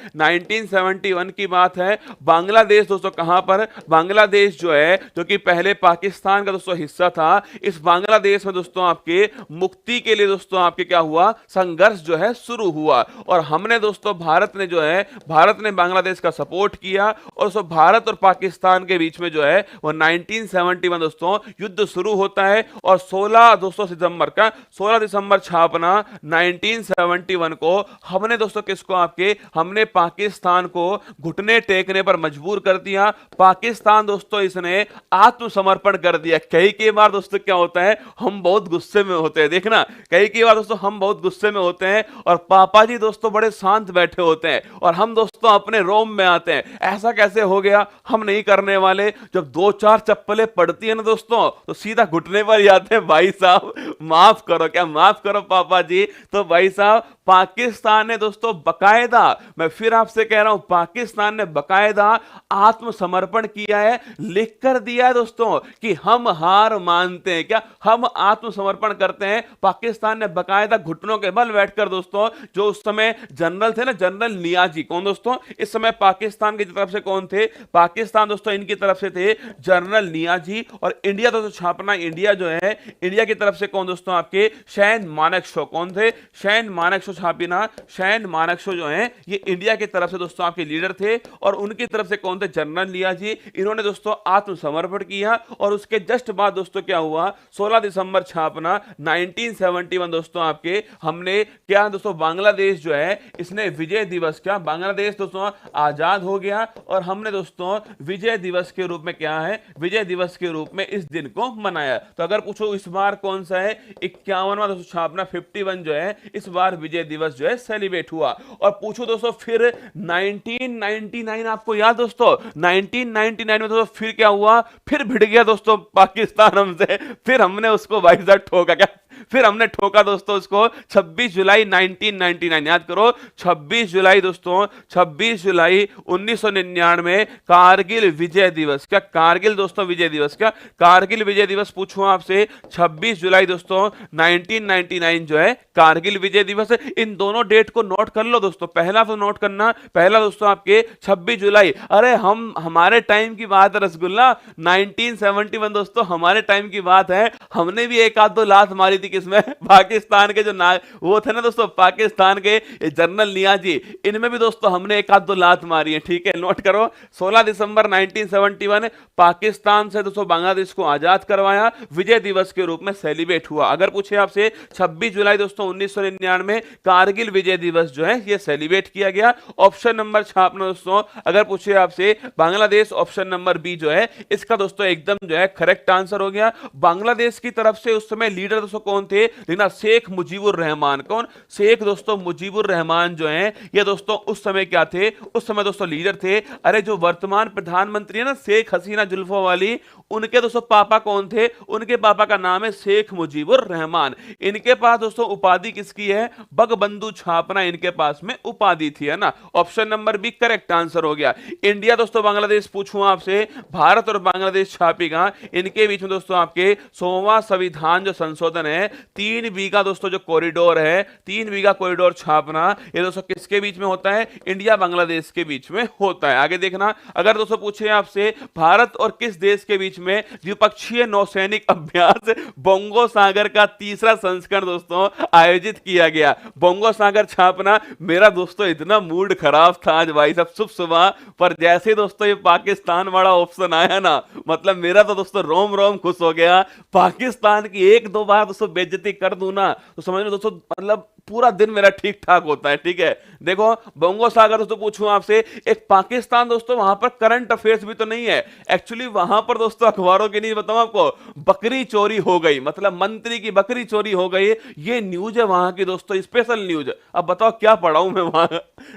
1971 की बात है। बांग्लादेश दोस्तों कहां पर? बांग्लादेश जो है, जो कि पहले पाकिस्तान का दोस्तों हिस्सा था, इस बांग्लादेश में दोस्तों आपके मुक्ति के लिए दोस्तों आपके क्या हुआ? संघर्ष जो है शुरू हुआ। और हमने दोस्तों, भारत ने जो है, भारत ने बांग्लादेश का सपोर्ट किया। और दोस्तों भारत और पाकिस्तान के बीच में जो है वो 1971 दोस्तों युद्ध शुरू होता है। और 16 दोस्तों सितंबर का, 16 दिसंबर छापना 1971 को हमने दोस्तों किसको? आपके हमने पाकिस्तान को घुटने टेकने पर मजबूर कर दिया। पाकिस्तान दोस्तों इसने आत्मसमर्पण कर दिया। कई बार दोस्तों क्या होता है, हम बहुत गुस्से में होते हैं, देखना कई बार दोस्तों हम बहुत गुस्से में होते हैं और पापा जी दोस्तों बड़े शांत बैठे होते हैं और हम दोस्तों अपने रोम में आते हैं। ऐसा कैसे हो गया? हम नहीं करने वाले। जब 2-4 चप्पलें पड़ती है ना दोस्तों, तो सीधा घुटने पर जाते हैं, भाई साहब माफ करो। क्या माफ करो पापा जी? तो भाई साहब पाकिस्तान ने दोस्तों बकायदा, मैं फिर आपसे कह रहा हूं, पाकिस्तान ने बकायदा आत्मसमर्पण किया है, लिख कर दिया है दोस्तों कि हम हार मानते हैं। क्या? हम आत्मसमर्पण करते हैं। पाकिस्तान ने बकायदा घुटनों के बल बैठकर दोस्तों, जो उस समय जनरल थे ना, जनरल नियाजी, कौन दोस्तों? इस समय पाकिस्तान की तरफ से कौन थे? पाकिस्तान दोस्तों इनकी तरफ से थे जनरल नियाजी। और इंडिया दोस्तों छापना, इंडिया जो है, इंडिया की तरफ से कौन दोस्तों? आपके शैन मानेकशॉ। कौन थे? शैन मानेकशॉ छापिना। शैन मानेकशॉ जो है ये इंडिया की तरफ से दोस्तों आपके लीडर थे। और उनकी तरफ से कौन थे? जनरल नियाजी। इन्होंने दोस्तों आत्मसमर्पण किया। और उसके जस्ट बाद दोस्तों क्या हुआ? 16 दिसंबर छापना 1971 दोस्तों आपके हमने क्या दोस्तों, बांग्लादेश जो है इसने विजय दिवस, क्या बांग्लादेश दोस्तों आजाद हो गया। और हमने दोस्तों विजय दिवस के रूप में क्या है? विजय दिवस के रूप में इस दिन को मनाया। तो अगर पूछो इस बार कौन सा है? 51वां दोस्तों छापना 51 जो है, इस बार विजय दिवस जो है सेलिब्रेट हुआ। और पूछो दोस्तों फिर 1999 आपको याद दोस्तों? 1999 में दोस्तों फिर क्या हुआ? फिर भिड़ गया दोस्तों पाकिस्तान हमसे, फिर हमने उसको भाई साहब ठोका। क्या? फिर हमने ठोका दोस्तों उसको। 26 जुलाई 1999, याद करो 26 जुलाई दोस्तों, 26 जुलाई 1999 कारगिल विजय दिवस। क्या कारगिल दोस्तों विजय दिवस? क्या कारगिल विजय दिवस पूछूं आपसे? 26 जुलाई दोस्तों 1999 जो है कारगिल विजय दिवस है। इन दोनों डेट को नोट कर लो दोस्तों। पहला तो नोट करना, पहला दोस्तों आपके 26 जुलाई। अरे हम हमारे टाइम की बात है रसगुल्ला, 1971 दोस्तों हमारे टाइम की बात है। हमने भी एक आध दो लात मारी थी किसमें? पाकिस्तान के जो वो थे ना दोस्तों, पाकिस्तान के जनरल नियाजी, इनमें भी दोस्तों हमने एक आध दो लात मारी है। ठीक है, नोट करो। 16 दिसंबर 1971 पाकिस्तान से दोस्तों बांग्लादेश को आजाद करवाया, विजय दिवस के रूप में सेलिब्रेट हुआ। अगर पूछे आपसे 26 जुलाई दोस्तों 1999 कारगिल विजय दिवस जो है ये सेलिब्रेट किया गया। ऑप्शन नंबर छापना दोस्तों, अगर पूछे आपसे बांग्लादेश, ऑप्शन नंबर बी जो है इसका दोस्तों एकदम जो है करेक्ट आंसर हो गया। बांग्लादेश की तरफ से उस समय लीडर दोस्तों कौन थे? लेकिन शेख मुजीबुर रहमान। कौन? शेख दोस्तों मुजीबुर रहमान जो हैं ये दोस्तों उस समय क्या थे? उस समय दोस्तों लीडर थे। अरे जो वर्तमान प्रधानमंत्री है ना शेख हसीना जुल्फों वाली, उनके दोस्तों पापा कौन थे? उनके पापा का नाम है शेख मुजीबुर रहमान। इनके पास दोस्तों उपाधि किसकी है? बगबंधु छापना इनके पास में उपाधि थी, है ना। Option number B correct answer हो गया। इंडिया दोस्तों बांग्लादेश पूछूं आपसे, भारत और बांग्लादेश छापेगा, इनके बीच में दोस्तों आपके 100वां संविधान जो संशोधन है, 3 बीघा दोस्तों जो कॉरिडोर है, 3 बीघा कॉरिडोर छापना, ये दोस्तों किसके बीच में होता है? इंडिया बांग्लादेश के बीच में होता है। आगे देखना, अगर दोस्तों पूछे आपसे भारत और किस देश के बीच में द्विपक्षीय नौसैनिक अभ्यास बोंगो सागर का तीसरा संस्करण दोस्तों आयोजित किया गया। बोंगो सागर छापना, मेरा दोस्तों इतना मूड खराब था आज भाई साहब सुबह सुबह, पर जैसे दोस्तों ये पाकिस्तान वाला ऑप्शन आया ना, मतलब मेरा तो दोस्तों रोम रोम खुश हो गया। पाकिस्तान की एक दो बार दोस्तों बेइज्जती कर दूं ना तो समझ लो दोस्तों, मतलब पूरा दिन मेरा ठीक ठाक होता है। ठीक है, देखो बोंगो सागर दोस्तों पूछूं आपसे, एक पाकिस्तान दोस्तों वहां पर करंट अफेयर्स भी तो नहीं है, एक्चुअली वहां पर दोस्तों अखबारों की नहीं बताऊं आपको, बकरी चोरी हो गई, मतलब मंत्री की बकरी चोरी हो गई, ये न्यूज है वहां की दोस्तों, स्पेशल न्यूज। अब बताओ क्या पढ़ाऊं मैं वहां।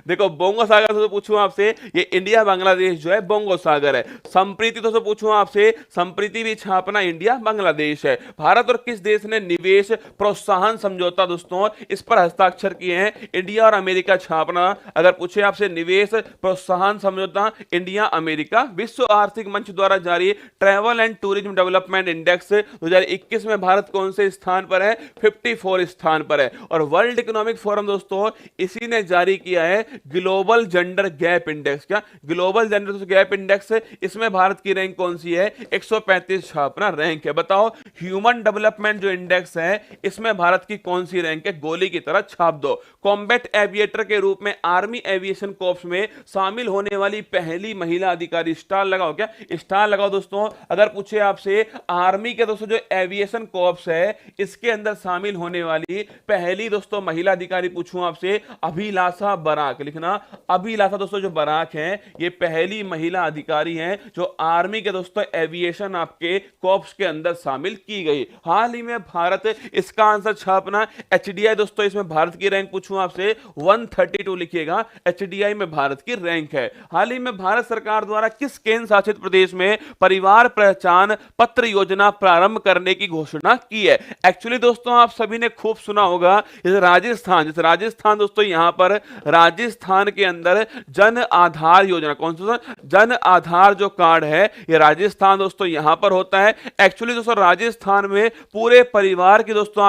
देखो बोंगो सागर दोस्तों पूछूं आपसे, ये इंडिया बांग्लादेश जो है बोंगो सागर है। संप्रीति दोस्तों पूछूं आपसे, संप्रीति भी छापना इंडिया बांग्लादेश है। भारत और किस देश ने निवेश प्रोत्साहन समझौता दोस्तों इस पर हस्ताक्षर किए हैं, इंडिया और अमेरिका छापना। अगर पूछे आपसे निवेश प्रोत्साहन समझौता इंडिया अमेरिका। विश्व आर्थिक मंच द्वारा जारी travel and tourism development index 2021 में भारत कौन से स्थान पर है, 54 स्थान पर है। और वर्ल्ड इकोनॉमिक फोरम दोस्तों इसी ने जारी किया है ग्लोबल जेंडर गैप इंडेक्स। क्या ग्लोबल जेंडर गैप इंडेक्स, इसमें भारत की रैंक कौन सी है, 135 छापना रैंक है। बताओ ह्यूमन डेवलपमेंट जो इंडेक्स है इसमें भारत की कौन सी रैंक है, गोली की तरह छाप दो। कॉम्बैट एविएटर के रूप में आर्मी एविएशन कॉर्प्स में शामिल होने वाली पहली महिला अधिकारी, स्टार लगाओ, क्या स्टार लगाओ दोस्तों। अगर पूछे आपसे आर्मी के दोस्तों जो एविएशन कॉर्प्स है इसके अंदर शामिल होने वाली पहली दोस्तों महिला अधिकारी पूछूं आपसे, अभिलाषा बराक, लिखना अभिलाषा दोस्तों जो बराक है ये पहली महिला अधिकारी हैं जो आर्मी के दोस्तों एविएशन आपके कॉर्प्स के अंदर शामिल की गई। हाल ही में भारत, इसका आंसर छापना एचडीआई दोस्तों, इसमें भारत की रैंक पूछूं आपसे 132 लिखिएगा, एचडीआई में भारत की रैंक है। हाल ही में भारत सरकार द्वारा किस केंद्र शासित प्रदेश में परिवार पहचान पत्र योजना प्रारंभ करने की घोषणा की है। एक्चुअली दोस्तों आप सभी ने खूब सुना होगा, जैसे राजस्थान दोस्तों, यहां पर राजस्थान के अंदर जन आधार योजना, कौन सा जन आधार जो कार्ड है ये राजस्थान दोस्तों यहां पर होता है। एक्चुअली दोस्तों राजस्थान में पूरे परिवार की दोस्तों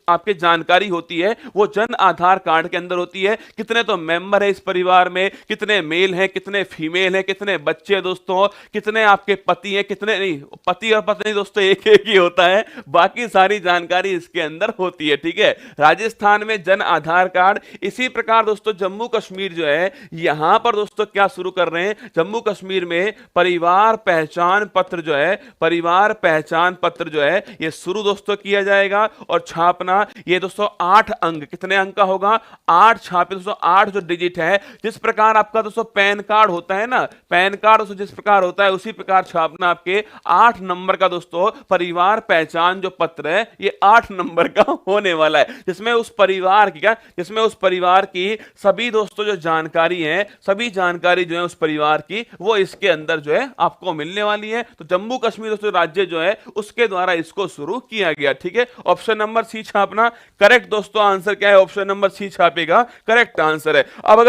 आपके जानकारी होती है वो जन आधार कार्ड के अंदर होती है। कितने तो मेंबर है इस परिवार में, कितने मेल हैं, कितने फीमेल हैं, कितने बच्चे दोस्तों, कितने आपके पति हैं, कितने नहीं, पति और पत्नी दोस्तों एक एक ही होता है, बाकी सारी जानकारी इसके अंदर होती है। ठीक है, राजस्थान में जन आधार कार्ड। इसी प्रकार दोस्तों जम्मू कश्मीर जो है यहां पर दोस्तों क्या शुरू कर रहे हैं, जम्मू कश्मीर में परिवार पहचान पत्र जो है, परिवार पहचान पत्र जो है ये शुरू दोस्तों किया जाएगा। और छापना ये दोस्तों 8 अंक, कितने अंक का होगा, 8 छापे दोस्तों, 8 जो डिजिट है। जिस प्रकार आपका दोस्तों पैन कार्ड होता है ना, पैन कार्ड दोस्तों जिस प्रकार होता है उसी प्रकार छापना आपके 8 नंबर का दोस्तों परिवार पहचान जो पत्र है ये 8 नंबर का होने वाला है, जिसमें उस परिवार की, क्या जिसमें उस परिवार की सभी दोस्तों जो जानकारी है, सभी जानकारी जो है उस परिवार की वो इसके अंदर जो है आपको मिलने वाली है। तो जम्मू कश्मीर दोस्तों राज्य जो है उसके द्वारा इसको शुरू किया गया। ठीक है, ऑप्शन नंबर सी छापना करेक्ट दोस्तों, आंसर क्या है, ऑप्शन नंबर सी छापेगा, करेक्ट आंसर है। अब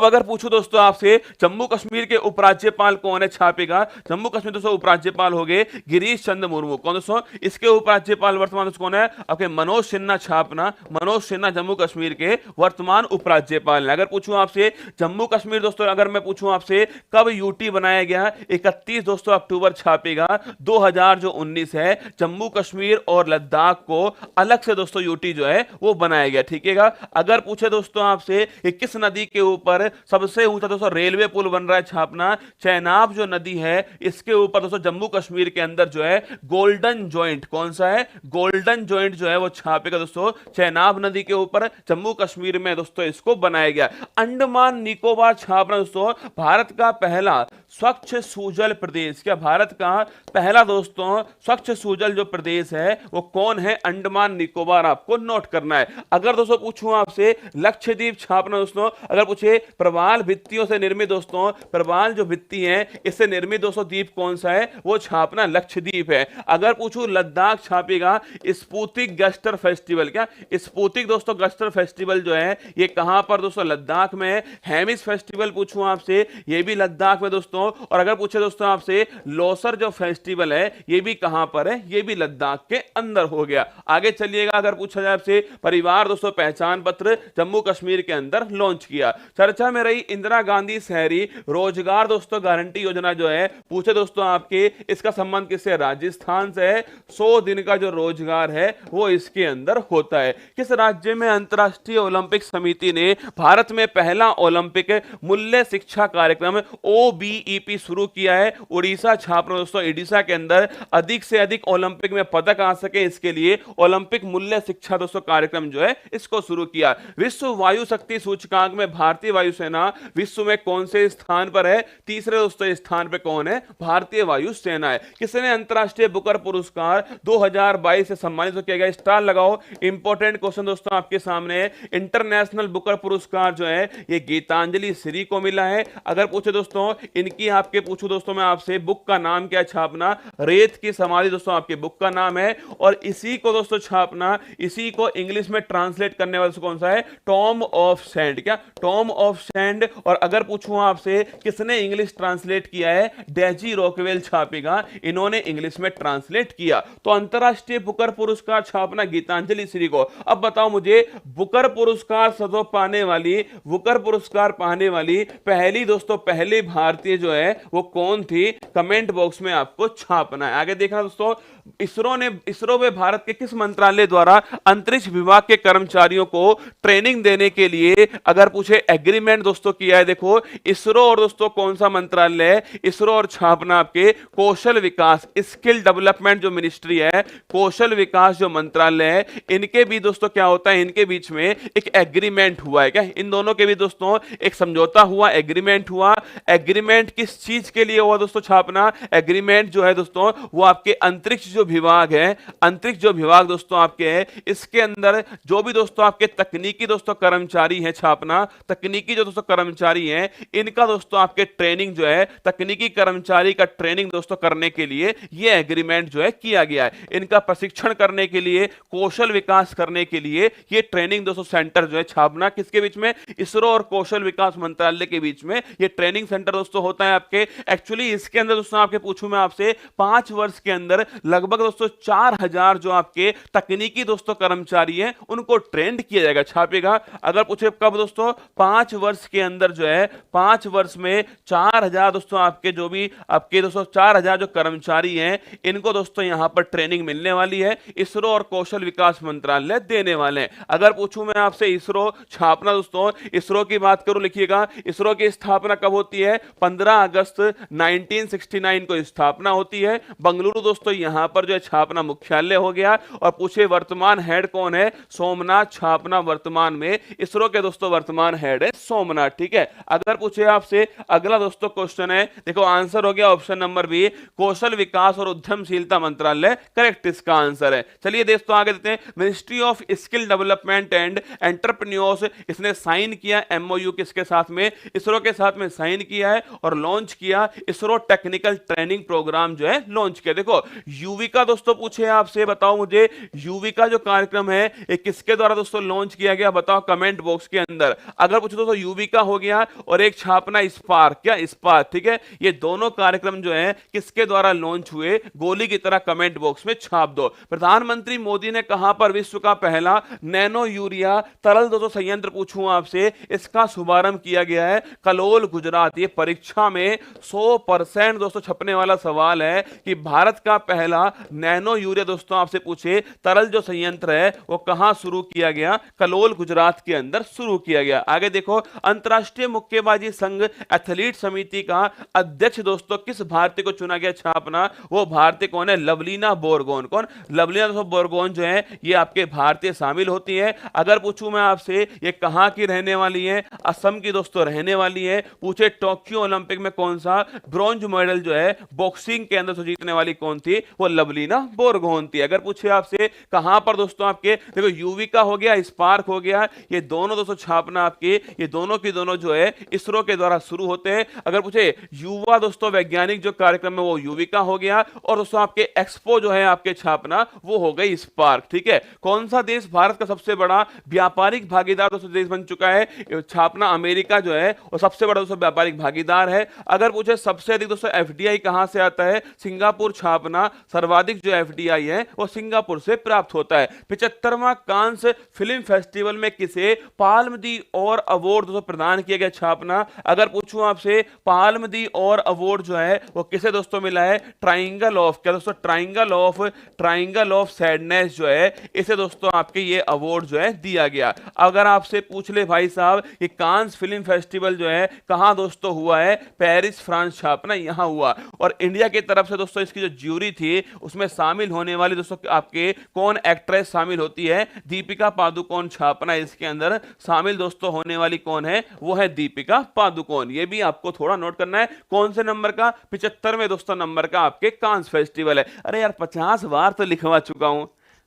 अगर पूछूं दोस्तों आपसे जम्मू कश्मीर के उपराज्यपाल कौन है, छापेगा जम्मू कश्मीर दोस्तों उपराज्यपाल हो गए गिरीश चंद्र मुर्मू। कौन दोस्तों, इसके उपराज्यपाल वर्तमान दोस्तों कौन है, आपके मनोज सिन्हा छापना, मनोज सिन्हा जम्मू कश्मीर के वर्तमान उपराज्यपाल है। अगर पूछूं आपसे जम्मू कश्मीर दोस्तों, अगर मैं पूछूं आपसे कब यूटी बनाया गया, 31 दोस्तों अक्टूबर छापेगा 2019 है। जम्मू कश्मीर और लद्दाख को अलग से दोस्तों यूटी जो है वो बनाया गया। ठीक है, अगर पूछे दोस्तों आपसे किस नदी के ऊपर सबसे ऊंचा दोस्तों रेलवे पुल बन रहा है, छापना चेनाब जो नदी है इसके ऊपर दोस्तों जम्मू कश्मीर के अंदर जो है गोल्डन जॉइंट, कौन सा है, गोल्डन जॉइंट जो है वो छापेगा दोस्तों चेनाब नदी के ऊपर, जम्मू कश्मीर में दोस्तों इसको बनाया गया। अंडमान निकोबार छापना दोस्तों भारत का पहला स्वच्छ सुजल प्रदेश, क्या भारत का पहला दोस्तों स्वच्छ सुजल जो प्रदेश है वो कौन है, अंडमान निकोबार, आपको नोट करना है। अगर दोस्तों पूछूं आपसे लक्षद्वीप छापना दोस्तों, अगर पूछे प्रवाल भित्तियों से निर्मित दोस्तों, प्रवाल जो भित्ति है इससे निर्मित दोस्तों द्वीप कौन सा है, वो छापना लक्षद्वीप है। अगर पूछूं लद्दाख छापेगा स्पुतिक गस्टर फेस्टिवल, क्या स्पुतिक दोस्तों गस्टर फेस्टिवल जो है ये कहां पर दोस्तों, लद्दाख में है। हेमिस फेस्टिवल पूछूं आपसे, ये भी लद्दाख में दोस्तों। और अगर पूछे दोस्तों आपसे लोसर जो फेस्टिवल है ये भी कहां पर है, ये भी लद्दाख के अंदर हो गया। आगे चलिएगा, अगर पूछा जाए आपसे परिवार दोस्तों पहचान पत्र जम्मू कश्मीर के अंदर लॉन्च किया। चर्चा में रही इंदिरा गांधी शहरी रोजगार दोस्तों गारंटी योजना जो है, पूछे दोस्तों आपके इसका संबंध किससे, राजस्थान से है। 100 दिन का जो रोजगार है वो इसके अंदर होता है। किस राज्य में अंतरराष्ट्रीय ओलंपिक समिति ने भारत में पहला ओलंपिक मूल्य शिक्षा कार्यक्रम OBEP शुरू किया है? उड़ीसा छात्र दोस्तों, उड़ीसा के अंदर अधिक से अधिक ओलंपिक में पदक आ सके इसके लिए ओलंपिक मूल्य शिक्षा दोस्तों कार्यक्रम जो है इसको शुरू किया। विश्व वायु शक्ति सूचकांक में भारतीय वायुसेना विश्व में कौन से स्थान पर है, तीसरे दोस्तों स्थान पर कौन है, भारतीय वायुसेना है। किसने अंतरराष्ट्रीय बुकर पुरस्कार 2022 से सम्मानित किया गया, स्टार लगाओ। इंपॉर्टेंट क्वेश्चन दोस्तों आपके सामने, इंटरनेशनल बुकर पुरस्कार जो है ये गीतांजलि श्री को मिला है। अगर पूछे दोस्तों इनकी आपके पूछूं दोस्तों मैं आपसे, बुक का नाम क्या छापना, रेत की समाधि दोस्तों आपके बुक का नाम है। और इसी को दोस्तों छापना, इसी को इंग्लिश में ट्रांसलेट करने वाला कौन सा है, टॉम ऑफ सैंड, क्या टॉम ऑफ सैंड। और अगर पूछूं आपसे किसने इंग्लिश ट्रांसलेट किया है, डेजी रॉकवेल छापेगा, इन्होंने इंग्लिश में ट्रांसलेट किया। तो अंतरराष्ट्रीय बुकर पुरस्कार छापना गीतांजलि श्री को। अब बताओ मुझे बुकर पुरस्कार सदैव पाने वाली, बुकर पुरस्कार पाने वाली पहली दोस्तों पहली भारतीय जो है वो कौन थी, कमेंट बॉक्स में आपको छापना है। आगे देखना दोस्तों, इसरो में भारत के किस मंत्रालय द्वारा अंतरिक्ष विभाग के कर्मचारियों को ट्रेनिंग देने के लिए अगर पूछे एग्रीमेंट दोस्तों किया है। देखो इसरो और दोस्तों कौन सा मंत्रालय है, इसरो और छापना आपके कौशल विकास, स्किल डेवलपमेंट जो मिनिस्ट्री है, कौशल विकास जो मंत्रालय है, इनके भी दोस्तों क्या होता है, इनके बीच में एक एग्रीमेंट हुआ है। क्या इन दोनों के भी दोस्तों एक समझौता हुआ, एग्रीमेंट हुआ। एग्रीमेंट किस चीज के लिए हुआ दोस्तों छापना, एग्रीमेंट जो है दोस्तों वो आपके अंतरिक्ष जो विभाग है, अंतरिक्ष जो विभाग दोस्तों आपके है, इसके अंदर जो भी दोस्तों आपके तकनीकी दोस्तों कर्मचारी है छापना, तकनीकी जो दोस्तों कर्मचारी हैं इनका दोस्तों आपके ट्रेनिंग जो है, तकनीकी कर्मचारी का ट्रेनिंग दोस्तों करने के लिए ये एग्रीमेंट जो है किया गया है। इनका प्रशिक्षण करने के लिए, कौशल विकास करने के लिए ये ट्रेनिंग दोस्तों सेंटर जो है छापना किसके बीच में, इसरो और कौशल विकास मंत्रालय के बीच में ये ट्रेनिंग सेंटर दोस्तों होता है आपके। एक्चुअली इसके अंदर दोस्तों आपके पूछूं मैं आपसे 5 वर्ष के अंदर लगभग दोस्तों 4000 जो आपके तकनीकी दोस्तों कर्मचारी हैं उनको ट्रेंड किया जाएगा, छापेगा। अगर पूछे कब दोस्तों, 5 वर्ष के अंदर जो है, 5 वर्ष में 4000 दोस्तों आपके जो भी आपके दोस्तों 4000 जो कर्मचारी हैं इनको दोस्तों यहां पर ट्रेनिंग मिलने वाली है, इसरो और कौशल विकास मंत्रालय देने वाले हैं। अगर पूछूं मैं आपसे इसरो छापना दोस्तों, इसरो की बात करूं लिखिएगा, इसरो की स्थापना कब होती है, 15 अगस्त 1969 को स्थापना होती है। बंगलुरु दोस्तों यहां पर जो है छापना मुख्यालय हो गया। और पूछे वर्तमान हेड कौन है, सोमनाथ छापना वर्तमान में इसरो के दोस्तों वर्तमान हेड है सोमनाथ, ठीक है। अगर पूछे आपसे अगला दोस्तों क्वेश्चन है, देखो आंसर हो गया ऑप्शन नंबर बी, कौशल विकास और उद्यमशीलता मंत्रालय करेक्ट इसका आंसर है। चलिए दोस्तों आगे देते हैं, ministry of skill development and entrepreneurs, इसने साइन किया MOU किसके साथ में, इसरो के साथ में साइन किया है और लॉन्च किया इसरो टेक्निकल ट्रेनिंग प्रोग्राम जो है लॉन्च किया। देखो युविका दोस्तों पूछे आपसे, बताओ मुझे युविका जो कार्यक्रम है ये किसके द्वारा दोस्तों लॉन्च किया गया, बताओ कमेंट बॉक्स के अंदर। अगर पूछो दोस्तों युविका हो गया और एक छापना स्पार्क, क्या स्पार्क, ठीक है। ये दोनों कार्यक्रम जो है किसके द्वारा लॉन्च हुए, गोली की तरह कमेंट बॉक्स में छाप दो। प्रधानमंत्री मोदी ने कहां पर विश्व का पहला नैनो यूरिया तरल दोस्तों संयंत्र पूछूं आपसे, इसका शुभारंभ किया गया है, कलोल गुजरात। ये परीक्षा में 100% दोस्तों छपने वाला सवाल है कि भारत का पहला नैनो यूरिया दोस्तों आपसे पूछे तरल जो संयंत्र है वो कहां शुरू किया गया, कलोल गुजरात के अंदर शुरू किया गया। आगे देखो, अंतरराष्ट्रीय मुक्केबाजी संघ एथलीट समिति का अध्यक्ष दोस्तों किस भारतीय को चुना गया, छापना वो भारतीय कौन है, लवलीना बोरगोन। कौन, लवलीना दोस्तों बोरगोन जो है ये आपके भारतीय शामिल होती है। अगर पूछूं मैं आपसे ये कहां की रहने वाली है, असम की दोस्तों रहने वाली है। पूछे टोक्यो ओलंपिक में कौन सा ब्रॉन्ज मेडल जो है बॉक्सिंग के अंदर से जीतने वाली कौन थी, वो लवलीना बोरगोहनती। अगर पूछे आपसे कहां पर दोस्तों आपके देखो युविका हो गया, स्पार्क हो गया, ये दोनों दोस्तों छापना आपके ये दोनों की दोनों जो है इसरो के द्वारा शुरू होते हैं। अगर पूछे युवा दोस्तों वैज्ञानिक जो कार्यक्रम है वो युविका हो गया, और दोस्तों आपके एक्सपो जो है आपके छापना वो हो गई स्पार्क। ठीक है, कौन सा देश भारत का सबसे बड़ा व्यापारिक भागीदार दोस्तों देश बन चुका है? छापना अमेरिका जो है वो सबसे बड़ा दोस्तों व्यापारिक भागीदार है। अगर पूछे सबसे अधिक दोस्तों एफडीआई कहां से आता है? सिंगापुर। छापना सर्वाधिक जो एफडीआई है वो सिंगापुर से प्राप्त होता है। 75वां कांस फिल्म फेस्टिवल में किसे पाल्म दी और अवार्ड दोस्तों प्रदान किया गया? छापना। अगर पूछूं आपसे पाल्म दी और अवार्ड जो है वो किसे दोस्तों मिला है? ट्राइंगल ऑफ क्या दोस्तों? ट्राइंगल ऑफ सैडनेस जो है इसे दोस्तों आपके ये अवार्ड जो है दिया गया। अगर आपसे पूछ ले भाई साहब कि कांस फिल्म फेस्टिवल जो है कहां दोस्तों हुआ है? Paris France. छापना यहां हुआ। और इंडिया की तरफ से दोस्तों इसकी जो ज्यूरी थी उसमें शामिल होने वाली दोस्तों आपके कौन एक्ट्रेस शामिल होती है? दीपिका पादुकोण। छापना इसके अंदर शामिल दोस्तों होने वाली कौन है? वो है दीपिका पादुकोण। ये भी आपको थोड़ा नोट करना है। कौन से नंबर का? 75वें दोस्तों नंबर का आपके कांस फेस्टिवल है। अरे यार 50 बार तो लिखवा चुका हूं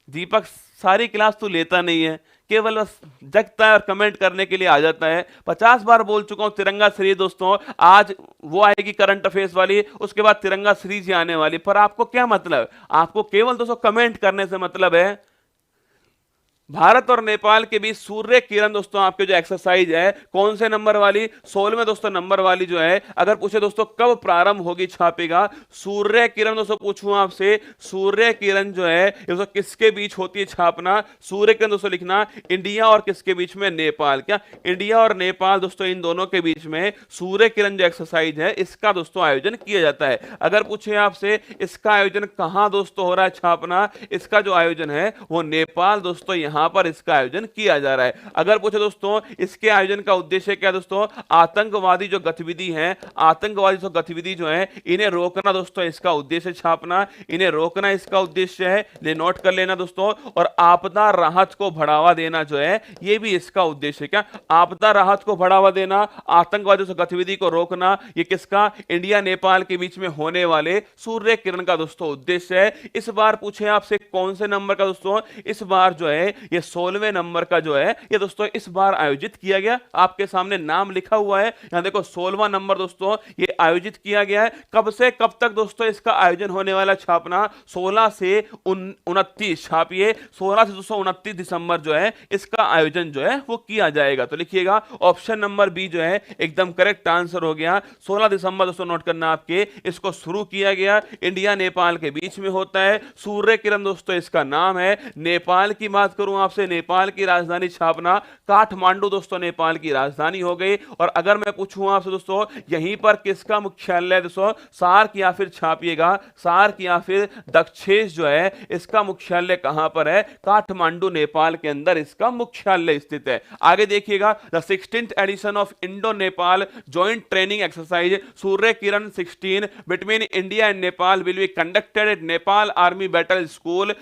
दीपक, सारी क्लास तू लेता नहीं है, केवल बस जगता है और कमेंट करने के लिए आ जाता है। 50 बार बोल चुका हूं तिरंगा सीरीज दोस्तों, आज वो आएगी करंट अफेयर्स वाली, उसके बाद तिरंगा सीरीज ही आने वाली। पर आपको क्या मतलब? आपको केवल दोस्तों कमेंट करने से मतलब है। भारत और नेपाल के बीच सूर्य किरण दोस्तों आपके जो एक्सरसाइज है कौन से नंबर वाली? 16वें दोस्तों नंबर वाली जो है। अगर पूछे दोस्तों कब प्रारंभ होगी? छापेगा सूर्य किरण दोस्तों पूछूं आपसे, सूर्य किरण जो है दोस्तों किसके बीच होती है? छापना सूर्य किरण दोस्तों लिखना इंडिया और किसके बीच में? नेपाल। क्या इंडिया और नेपाल दोस्तों इन दोनों के बीच में सूर्य किरण जो एक्सरसाइज है इसका दोस्तों आयोजन किया जाता है। अगर पूछे आपसे इसका आयोजन कहां दोस्तों हो रहा है? छापना इसका जो आयोजन है वो नेपाल दोस्तों यहां पर इसका आयोजन किया जा रहा है। अगर पूछे दोस्तों इसके आयोजन का उद्देश्य क्या दोस्तों? आतंकवादी जो गतिविधि है, आतंकवादी जो गतिविधि जो है इन्हें रोकना दोस्तों इसका उद्देश्य। छापना इन्हें रोकना इसका उद्देश्य है, ले नोट कर लेना दोस्तों। और आपदा राहत को बढ़ावा देना जो है ये भी इसका उद्देश्य। क्या आपदा राहत को बढ़ावा देना, आतंकवादी गतिविधि को रोकना, ये किसका? इंडिया नेपाल के बीच में होने वाले सूर्य किरण का दोस्तों उद्देश्य है। इस बार पूछे आपसे कौन से नंबर का दोस्तों? इस बार जो है ये 16वें नंबर का जो है ये दोस्तों इस बार आयोजित किया गया। आपके सामने नाम लिखा हुआ है यहां देखो 16वां नंबर दोस्तों ये आयोजित किया गया है। कब से कब तक दोस्तों इसका आयोजन होने वाला? छापना 16 से 29। छापिए 16 से 229 दिसंबर जो है इसका आयोजन जो है वो किया जाएगा। तो लिखिएगा ऑप्शन नंबर बी जो है एकदम करेक्ट आंसर हो गया। 16 दिसंबर दोस्तों नोट करना आपके इसको शुरू किया गया। इंडिया नेपाल के बीच में होता है। सूर्य किरण दोस्तों इसका नाम है। नेपाल की बात करूं आपसे, नेपाल की राजधानी छापना काठमांडू दोस्तों नेपाल की राजधानी हो गई। और अगर मैं पूछूं आपसे दोस्तों यहीं पर किसका मुख्यालय दोस्तों? सार्क या फिर छापिएगा सार्क या फिर दक्षेश जो है इसका मुख्यालय कहां पर है? काठमांडू नेपाल के अंदर इसका मुख्यालय स्थित है। आगे देखिएगा the 16th edition of Indo Nepal joint training exercise Surya Kiran 16 between India and Nepal will be conducted at Nepal army battle school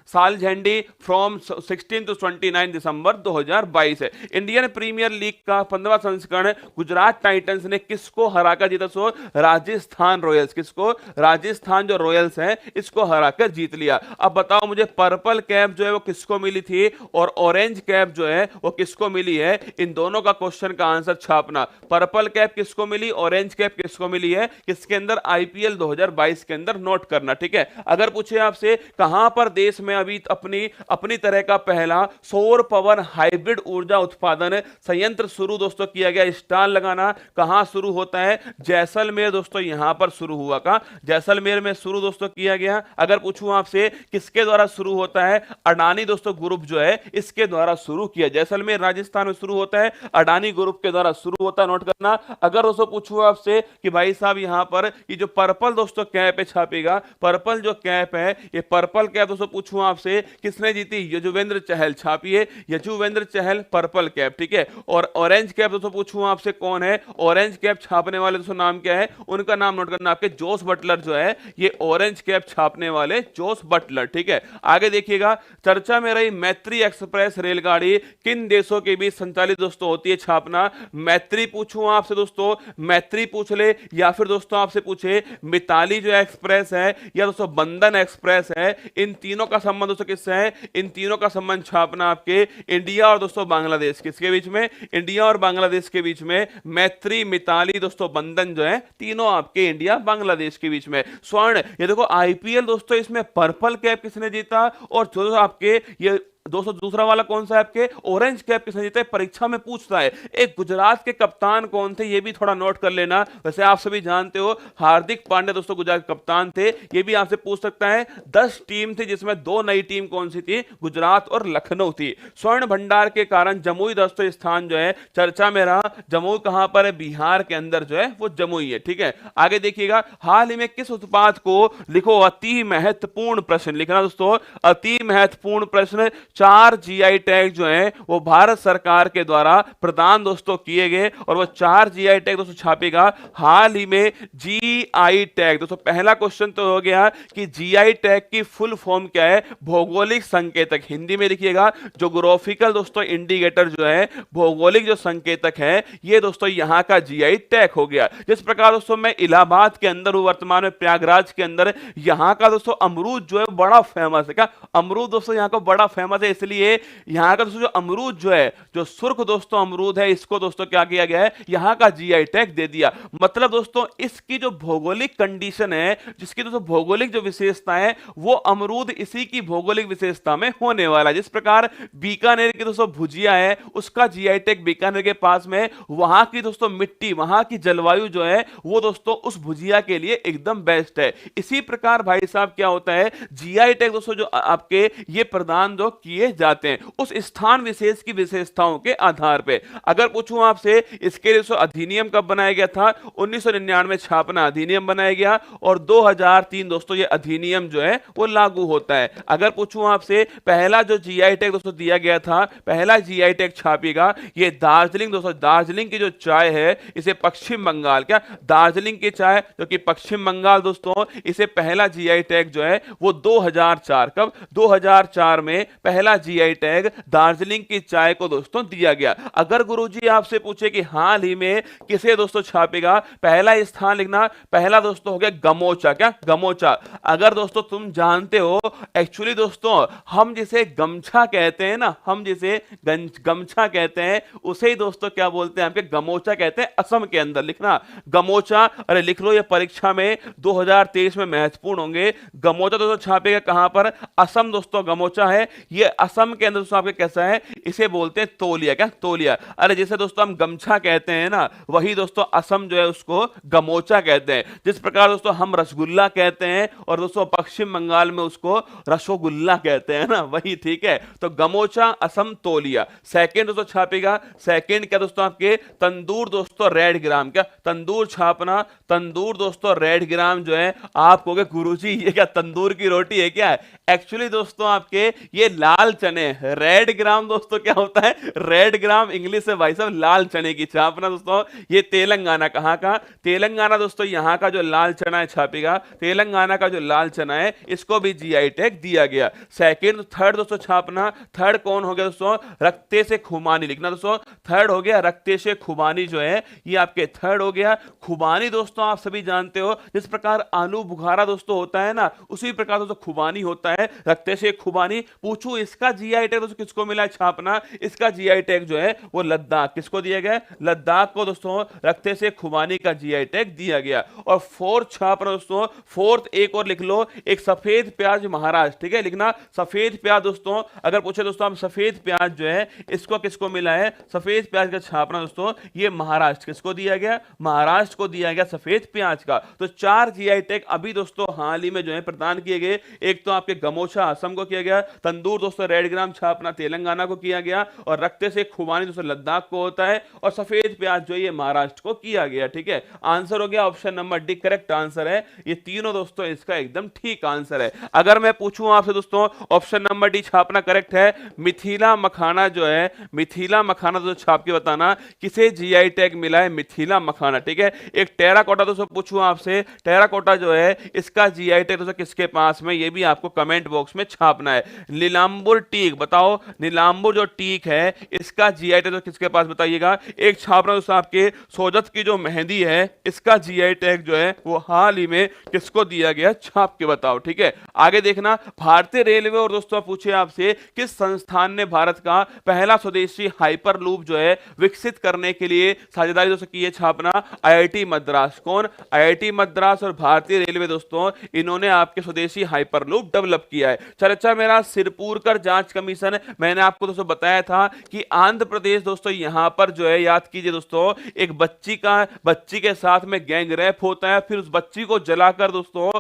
Saljhandi from 16 to 29 December 2022 है। इंडियन प्रीमियर लीग का 15वां संस्करण गुजरात टाइटंस ने किसको हराकर जीता? सो राजस्थान रॉयल्स। किसको? राजस्थान जो रॉयल्स है इसको हराकर जीत लिया। अब बताओ मुझे पर्पल कैप जो है वो किसको मिली थी और ऑरेंज कैप जो है वो किसको मिली है? इन दोनों का क्वेश्चन का आंसर छापना। पर्पल कैप किसको मिली, ऑरेंज कैप किसको मिली है? किसके अंदर? आईपीएल 2022 के अंदर नोट करना। ठीक है, अगर पूछे आपसे कहां पर देश में अभी अपनी तरह का पहला सौर पवन हाइब्रिड ऊर्जा उत्पादन संयंत्र शुरू दोस्तों किया गया, स्टाल लगाना कहां शुरू होता है? जैसलमेर दोस्तों यहां पर शुरू हुआ। का जैसलमेर में शुरू दोस्तों किया गया। अगर पूछूं आपसे किसके द्वारा शुरू होता है? अडानी दोस्तों ग्रुप जो है इसके द्वारा शुरू किया। जैसलमेर राजस्थान में शुरू होता है, अडानी ग्रुप के द्वारा शुरू होता है, नोट करना। अगर दोस्तों पूछूं आपसे कि भाई साहब यहां पर ये जो पर्पल दोस्तों कैप है छापेगा, पर्पल जो कैप है ये पर्पल कैप दोस्तों पूछूं आपसे किसने जीती, यजुवेंद्र चहल, छापिए यजुवेंद्र चहल पर्पल कैप, ठीक है। और ऑरेंज कैप दोस्तों पूछूं आपसे कौन है, ऑरेंज कैप छापने वाले दोस्तों नाम क्या है, उनका नाम नोट करना आपके जोस बटलर जो है, ये ऑरेंज कैप छापने वाले जोस बटलर, ठीक है। आगे देखिएगा, चर्चा में रही मैत्री एक्सप्रेस रेलगाड़ी किन देशों के बीच संचालित दोस्तों होती है छापना, मैत्री पूछूं आपसे दोस्तों, मैत्री पूछ ले, या फिर दोस्तों आपसे पूछे मिताली जो एक्सप्रेस है, या दोस्तों बंधन एक्सप्रेस है, इन तीनों का संबंध दोस्तों किससे है, इन तीनों का संबंध छापना आपके इंडिया और दोस्तों बांग्लादेश, किसके बीच में, इंडिया और बांग्लादेश के बीच में, मैत्री मिताली दोस्तों बंधन जो है, तीनों आपके इंडिया बांग्लादेश के बीच में। स्वर्ण, ये देखो आईपीएल दोस्तों, इसमें पर्पल कैप किसने जीता, और जो आपके ये दोस्तों दूसरा वाला कौन सा है आपके, ऑरेंज कैप किसने जीता है, परीक्षा में पूछता है। एक गुजरात के कप्तान कौन थे, ये भी थोड़ा नोट कर लेना। वैसे आप सभी जानते हो हार्दिक पांड्या दोस्तों गुजरात के कप्तान थे, ये भी आपसे पूछ सकता है। 10 टीम थी जिसमें 2 नई टीम कौन सी थी, गुजरात और लखनऊ थी। स्वर्ण भंडार के कारण जमुई दोस्तों स्थान जो है चर्चा में रहा, जमुई कहां पर है, बिहार के अंदर जो है वो जमुई है, ठीक है। आगे देखिएगा, हाल ही में किस उत्पाद को, लिखो अति महत्वपूर्ण प्रश्न लिखना दोस्तों, अति महत्वपूर्ण प्रश्न, 4 जीआई टैग जो हैं वो भारत सरकार के द्वारा प्रदान दोस्तों किए गए, और वो 4 जीआई टैग दोस्तों छापेगा हाल ही में। जीआई टैग दोस्तों, पहला क्वेश्चन तो हो गया कि जीआई टैग की फुल फॉर्म क्या है, भौगोलिक संकेतक, हिंदी में लिखिएगा ज्योग्राफिकल दोस्तों इंडिकेटर जो है, भौगोलिक जो संकेतक है, ये दोस्तों यहां का जीआई टैग हो गया। जिस प्रकार दोस्तों मैं इलाहाबाद के अंदर हूं वर्तमान में, प्रयागराज के अंदर, यहां का दोस्तों अमरूद जो है बड़ा फेमस है। क्या अमरूद दोस्तों यहां का बड़ा फेमस है, इसलिए यहां का दोस्तों जो अमरूद जो है, जो सुर्ख दोस्तों अमरूद है, इसको दोस्तों क्या किया गया है, यहां का जीआई टैग दे दिया। मतलब दोस्तों इसकी जो भौगोलिक कंडीशन है, जिसकी दोस्तों भौगोलिक जो विशेषता है, वो अमरूद इसी की भौगोलिक विशेषता में होने वाला है। जिस प्रकार बीकानेर की दोस्तों भुजिया है, उसका जीआई टैग बीकानेर के पास में, वहां की दोस्तों मिट्टी, वहां की जलवायु जो है वो दोस्तों उस भुजिया के लिए एकदम बेस्ट है। इसी प्रकार भाई साहब क्या होता है, जीआई टैग दोस्तों जो आपके ये प्रदान जो किए जाते हैं उस स्थान विशेष की विशेषताओं के आधार पे। अगर पूछूं आपसे इसके लिए अधिनियम कब बनाया गया था, 1999 छापना अधिनियम बनाया गया, और 2003 दोस्तों ये अधिनियम जो है वो लागू होता है। अगर पूछूं आपसे पहला जो जीआई टैग दोस्तों दिया गया था, पहला जीआई टैग छापेगा ये दार्जिलिंग दोस्तों, दार्जिलिंग की जो चाय है इसे पश्चिम बंगाल, क्या दार्जिलिंग की चाय जो कि पश्चिम बंगाल दोस्तों, इसे पहला जीआई टैग जो है वो 2004, कब 2004 में पहला जीआई टैग दार्जिलिंग की चाय को दोस्तों दिया गया। अगर गुरुजी आपसे पूछे कि हाल ही में किसे दोस्तों छापेगा, पहला स्थान लिखना, पहला दोस्तों हो गया गमोचा, क्या गमोचा। अगर दोस्तों तुम जानते हो एक्चुअली दोस्तों हम जिसे गमछा कहते हैं ना, हम जिसे गमछा कहते हैं उसे ही दोस्तों क्या बोलते हैं, आपके गमोचा कहते हैं। असम के अंदर लिखना गमोचा, अरे लिख लो ये परीक्षा में 2023 में महत्वपूर्ण होंगे। गमोचा दोस्तों छापेगा कहां पर, असम दोस्तों गमोचा है, ये असम के अंदर दोस्तों आपके कैसा है, इसे बोलते हैं तौलिया, क्या तौलिया। अरे जैसे दोस्तों हम गमछा कहते हैं ना, वही दोस्तों असम जो है उसको गमोचा कहते हैं। जिस प्रकार दोस्तों हम रसगुल्ला कहते हैं और दोस्तों पश्चिम बंगाल में उसको रसोगुल्ला कहते हैं ना, वही, ठीक है। तो गमोचा, असम, तौलिया। सेकंड दोस्तों छापेगा, सेकंड क्या दोस्तों आपके तंदूर दोस्तों रेड ग्राम, क्या तंदूर छापना, तंदूर दोस्तों रेड ग्राम जो है। आप कहोगे गुरुजी ये क्या तंदूर की रोटी है क्या, एक्चुअली दोस्तों आपके ये लाल चने, रेड ग्राम दोस्तों क्या होता है, रेड ग्राम इंग्लिश से भाई साहब लाल चने की छापना दोस्तों। ये तेलंगाना, कहां का, तेलंगाना दोस्तों, यहां का जो लाल चना है छापेगा, तेलंगाना का जो लाल चना है इसको भी जीआई टैग दिया गया। सेकंड, थर्ड दोस्तों छापना, थर्ड कौन हो गया दोस्तों, रक्ते से खुबानी लिखना दोस्तों, थर्ड हो गया रक्ते से खुबानी जो है ये आपके थर्ड हो गया। खुबानी दोस्तों आप सभी जानते हो जिस प्रकार आलू बुखारा दोस्तों होता है ना, उसी प्रकार दोस्तों खुबानी होता है, रक्ते से खुबानी। पूछू इसका जीआई टैग दोस्तों किसको मिला है छापना, इसका जीआई टैग जो है वो लद्दाख, किसको दिया गया, लद्दाख को दोस्तों रक्ते से खुबानी का जीआई टैग दिया गया। और फोर्थ छापना दोस्तों, फोर्थ एक और लिख लो, एक सफेद प्याज महाराष्ट्र, ठीक है लिखना सफेद प्याज दोस्तों। अगर पूछे दोस्तों हम सफेद प्याज जो है इसको किसको मिला है, सफेद प्याज का छापना दोस्तों ये महाराष्ट्र, किसको दिया गया, महाराष्ट्र को दिया गया सफेद प्याज का। तो 4 जीआई टैग अभी दोस्तों हाल ही में जो है प्रदान किए गए। एक तो आपके गमोचा असम को किया गया, तंदूर दोस्तों
दोस्तों रेड ग्राम छापना तेलंगाना को किया गया, और रक्ते से खुबानी दोस्तों लद्दाख को होता है, और सफेद प्याज जो ये महाराष्ट्र को किया गया। ठीक है, आंसर हो गया option number D correct answer है। ये तीनों दोस्तों इसका एकदम ठीक आंसर है। अगर मैं पूछूं आपसे दोस्तों, ऑप्शन नंबर डी छापना करेक्ट है। मिथिला मखाना जो है, मिथिला मखाना दोस्तों छाप के बताना किसे जीआई टैग मिला है मिथिला मखाना। ठीक है, एक टेराकोटा दोस्तों पूछूं आपसे, टेराकोटा जो है इसका जीआई टैग दोस्तों किसके पास में, ये भी आपको कमेंट बॉक्स में छापना है। नीलांबुर टीक बताओ, नीलांबुर जो टीक है इसका जीआई टैग तो किसके पास बताइएगा। एक छापना दोस्तों आपके सोजत की जो मेहंदी है इसका जीआई टैग जो है वो हाल ही में किसको दिया गया, छाप के बताओ। ठीक है, आगे देखना, भारतीय रेलवे और दोस्तों पूछे आपसे किस संस्थान ने भारत का पहला स्वदेशी हाइपर लूप जो है विकसित करने के लिए साझेदारी दोस्तों की है, छापना आईआईटी मद्रास। कौन, आईआईटी मद्रास और भारतीय रेलवे दोस्तों, इन्होंने आपके स्वदेशी हाइपर लूप डेवलप किया है। चर्चा मेरा सिरपुरकर जांच कमीशन, मैंने आपको दोस्तों बताया था कि आंध्र प्रदेश दोस्तों यहां पर जो है, याद कीजिए दोस्तों, एक बच्ची के साथ में गैंग रेप होता है, फिर उस बच्ची को जलाकर दोस्तों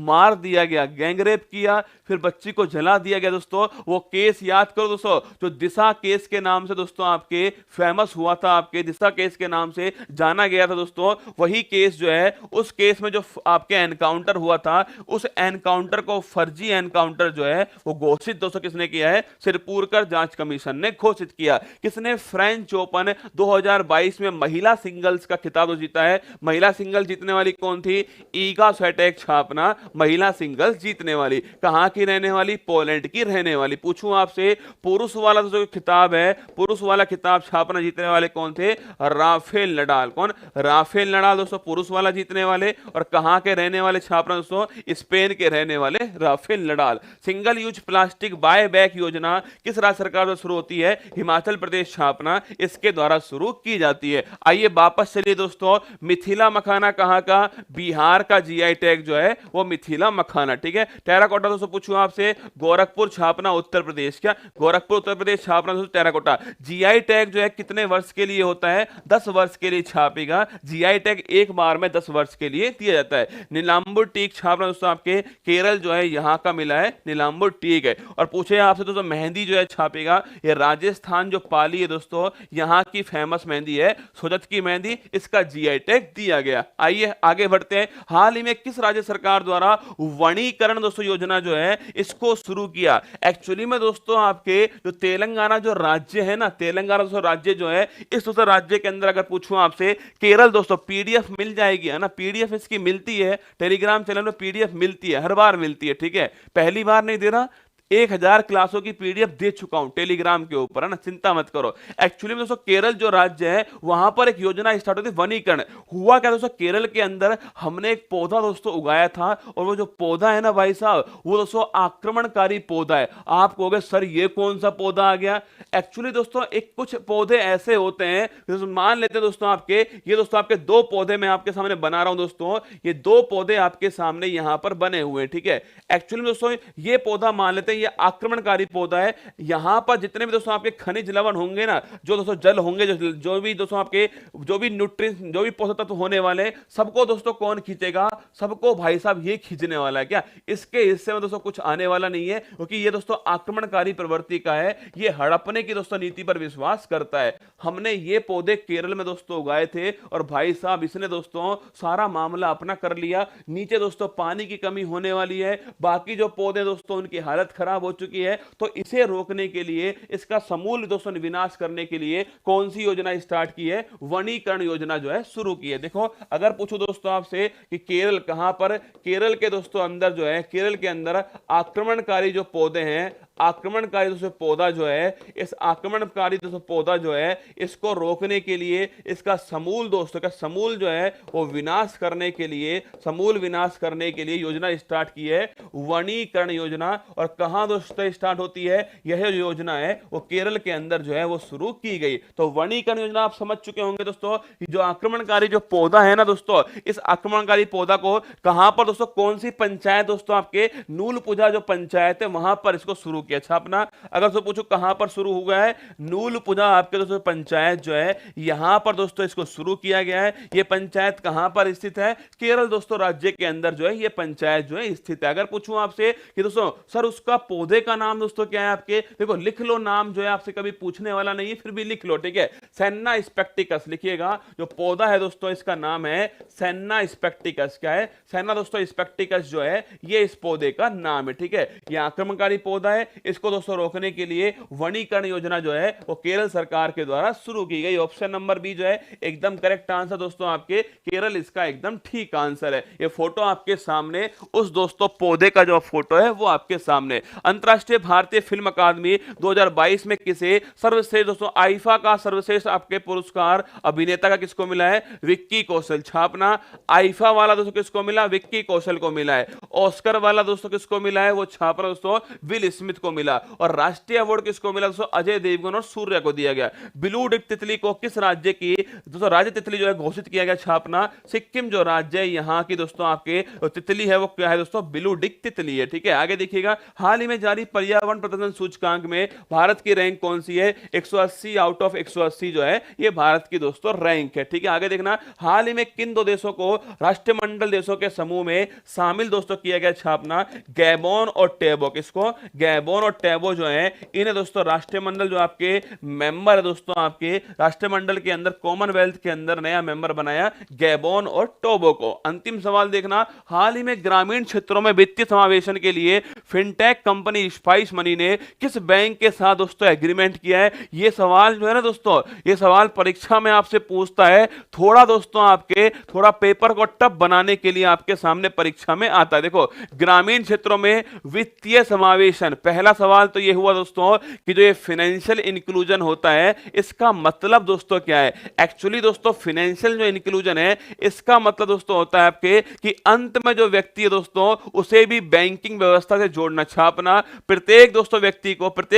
मार दिया गया, गैंग रेप किया फिर बच्ची को जला दिया गया दोस्तों। वो केस याद करो दोस्तों, जो दिशा केस के नाम से दोस्तों आपके फेमस हुआ था, आपके दिशा केस के नाम से जाना गया था दोस्तों। वही केस जो है, उस केस में जो आपके एनकाउंटर हुआ था, उस एनकाउंटर को फर्जी एनकाउंटर जो है वो घोषित दोस्तों किसने किया है, सिरपुरकर जांच कमीशन ने घोषित किया। किसने, फ्रेंच ओपन 2022 में महिला सिंगल्स का खिताब जीता है। महिला सिंगल जीतने वाली कौन थी, ईगा स्वीटेक छापना महिला सिंगल्स जीतने वाली। कहां की रहने वाली, पोलैंड की रहने वाली। पूछूं आपसे, पुरुष वाला जो खिताब है, पुरुष वाला खिताब छापना जीतने वाले कौन थे, राफेल नडाल। कौन, राफेल नडाल दोस्तों पुरुष वाला जीतने वाले। और कहां के रहने वाले छापना दोस्तों, स्पेन के रहने वाले Rafael Nadal. Single use plastic buy back योजना किस राज्य सरकार द्वारा शुरू होती है, हिमाचल प्रदेश छापना इसके द्वारा शुरू की जाती है। आइए वापस चलिए दोस्तों, मिथिला मखाना कहां का, बिहार का जीआई टैग जो है वो मिथिला मखाना। ठीक है, टेराकोटा दोस्तों पूछूं आपसे, गोरखपुर छापना उत्तर प्रदेश। क्या, गोरखपुर उत्तर प्रदेश छापना दोस्तों टेराकोटा। जीआई टैग जो है कितने वर्ष के लिए होता है, 10 वर्ष के लिए छापेगा। जीआई टैग एक बार में 10 वर्ष के लिए दिया जाता है। नीलांबुर टीक छापना दोस्तों आपके केरल जो है यहां का मिला है, नीलांबुर टीक है। और पूछे आपसे दोस्तों मेहंदी जो है छापेगा, ये राजस्थान जो पाली है दोस्तों, यहां की फेमस मेहंदी है सोजत की मेहंदी, इसका जीआई टैग दिया गया। आइए आगे बढ़ते हैं, हाल ही में किस राज्य सरकार द्वारा वनीकरण दोस्तों योजना जो है इसको शुरू किया। एक्चुअली में दोस्तों आपके जो तेलंगाना जो राज्य है ना, तेलंगाना दोस्तों राज्य जो है, इस दोस्तों राज्य के अंदर अगर पूछूं आपसे, केरल दोस्तों पीडीएफ मिल जाएगी है ना, पीडीएफ इसकी मिलती है, टेलीग्राम चैनल में पीडीएफ मिलती है, हर बार मिलती है। ठीक है, पहली बार नहीं दे रहा, 1000 क्लासों की पीडीएफ दे चुका हूं टेलीग्राम के ऊपर, है ना, चिंता मत करो। एक्चुअली में दोस्तों केरल जो राज्य है वहां पर एक योजना स्टार्ट होती है वनीकरण। हुआ क्या दोस्तों, केरल के अंदर हमने एक पौधा दोस्तों उगाया था, और वो जो पौधा है ना भाई साहब, वो दोस्तों आक्रमणकारी पौधा है। आप कहोगे सर ये कौन सा पौधा आ गया। एक्चुअली दोस्तों एक कुछ पौधे ऐसे होते हैं, मान लेते हैं दोस्तों आपके, ये दोस्तों आपके 2 पौधे मैं आपके सामने बना रहा हूं दोस्तों, ये 2 पौधे आपके सामने यहां पर बने हुए हैं। ठीक है, एक्चुअली में दोस्तों ये पौधा मान लेते हैं ये आक्रमणकारी पौधा है। यहां पर जितने भी दोस्तों आपके खनिज लवण होंगे ना, जो दोस्तों जल होंगे, जो भी दोस्तों आपके जो भी न्यूट्रिएंट्स, जो भी पोषक तत्व होने वाले, सबको दोस्तों कौन खींचेगा, सबको भाई साहब ये खींचने वाला है। क्या इसके हिस्से में दोस्तों कुछ आने वाला नहीं है, क्योंकि ये दोस्तों आक्रमणकारी प्रवृत्ति का है, ये हड़पने की दोस्तों नीति पर विश्वास करता है। हमने ये पौधे केरल में दोस्तों उगाए थे, और भाई साहब इसने दोस्तों सारा मामला अपना कर लिया। नीचे दोस्तों पानी की कमी होने वाली है, बाकी जो पौधे दोस्तों उनकी हालत खराब हो चुकी है। तो इसे रोकने के लिए, इसका समूल दोस्तों विनाश करने के लिए कौन सी योजना स्टार्ट की है, वनीकरण योजना जो है शुरू की है। देखो अगर पूछो दोस्तों आपसे कि केरल कहां पर, केरल के दोस्तों अंदर जो है, केरल के अंदर आक्रमणकारी जो पौधे हैं, आक्रमणकारी दोस्तों पौधा जो है, इस आक्रमणकारी दोस्तों पौधा जो है, इसको रोकने के लिए, इसका समूल दोस्तों का समूल जो है वो विनाश करने के लिए, समूल विनाश करने के लिए योजना स्टार्ट की है वनीकरण योजना। और कहां दोस्तों स्टार्ट होती है, यह योजना है वो केरल के अंदर जो है वो शुरू की गई। तो वनीकरण योजना आप समझ चुके होंगे दोस्तों, जो आक्रमणकारी जो पौधा है ना दोस्तों, इस आक्रमणकारी पौधा को कहां पर दोस्तों, कौन सी पंचायत दोस्तों आपके, नूलपुजा जो पंचायत है वहां पर इसको शुरू किया छापना। अगर दोस्तों पूछो कहां पर शुरू हुआ है, नूलपुजा आपके दोस्तों पंचायत जो है यहां पर दोस्तों इसको शुरू किया गया है। ये पंचायत कहां पर स्थित है, केरल दोस्तों राज्य के अंदर जो है ये पंचायत जो है स्थित है। अगर पूछूं आपसे कि दोस्तों सर उसका पौधे का नाम दोस्तों क्या है आपके, देखो लिख लो नाम जो है, आपसे कभी पूछने वाला नहीं है फिर भी लिख लो, ठीक है। सेन्ना स्पेक्टिकस लिखिएगा, जो पौधा है दोस्तों इसका नाम है सेन्ना स्पेक्टिकस। क्या है, सेन्ना दोस्तों स्पेक्टिकस जो है ये इस पौधे का नाम है, ठीक है। ये आक्रमणकारी पौधा है, इसको दोस्तों रोकने के लिए वनीकरण योजना जो है वो केरल सरकार के द्वारा शुरू की गई। ऑप्शन नंबर बी जो है एकदम करेक्ट आंसर दोस्तों आपके केरल, इसका एकदम ठीक आंसर है। ये फोटो आपके सामने उस दोस्तों पौधे का जो फोटो है वो आपके सामने। अंतरराष्ट्रीय भारतीय फिल्म अकादमी 2022 में किसे सर्वश्रेष्ठ दोस्तों आईफा का सर्वश्रेष्ठ आपके पुरस्कार अभिनेता का किसको मिला है, विक्की कौशल। छापना आईफा वाला दोस्तों किसको मिला, विक्की कौशल को मिला है। ऑस्कर वाला दोस्तों किसको मिला है, वो छापना दोस्तों विल स्मिथ को मिला। और राष्ट्रीय अवार्ड किसको मिला दोस्तों, अजय देवगन और सूर्य को दिया गया। ब्लू डिक तितली को किस राज्य की दोस्तों राज्य तितली जो है घोषित किया गया, छापना सिक्किम जो राज्य है यहाँ की दोस्तों आपके तितली है वो क्या है दोस्तों, ब्लू डिक तितली है, ठीक है। आगे देखिएगा, हाल ही में जारी पर्यावरण प्रदर्शन सूचकांक में भारत की रैंक कौन सी है, 180 आउट ऑफ 180 जो है ये भारत की दोस्तों रैंक है, ठीक है। आगे देखना, हाल ही में किन दो देशों को राष्ट्रमंडल देशों के समूह में शामिल दोस्तों किया गया, छापना गैबोन और टैबो। किसको, गैबोन और टैबो जो है इन्हें दोस्तों राष्ट्रमंडल जो आपके मेंबर है दोस्तों आपके राष्ट्रमंडल के अंदर कॉमनवेल्थ के अंदर नया मेंबर बनाया गैबोन और टोबो को। अंतिम सवाल देखना, हाल ही में ग्रामीण क्षेत्रों में वित्तीय समावेशन के लिए फिनटेक कंपनी स्पाइस मनी ने किस बैंक के साथ दोस्तों एग्रीमेंट किया है। यह सवाल जो है ना दोस्तों, यह सवाल परीक्षा में आपसे पूछता है, थोड़ा दोस्तों आपके थोड़ा पेपर को टफ बनाने के लिए आपके सामने परीक्षा में आता है। देखो ग्रामीण क्षेत्रों में वित्तीय समावेशन, पहला सवाल तो यह हुआ दोस्तों कि जो ये फाइनेंशियल इंक्लूजन होता है इसका मतलब दोस्तों क्या है। एक्चुअली दोस्तों फाइनेंशियल जो इंक्लूजन है इसका मतलब दोस्तों होता है आपके कि अंत में जो व्यक्ति है दोस्तों उसे भी बैंकिंग व्यवस्था से जोड़ना। छापना प्रत्येक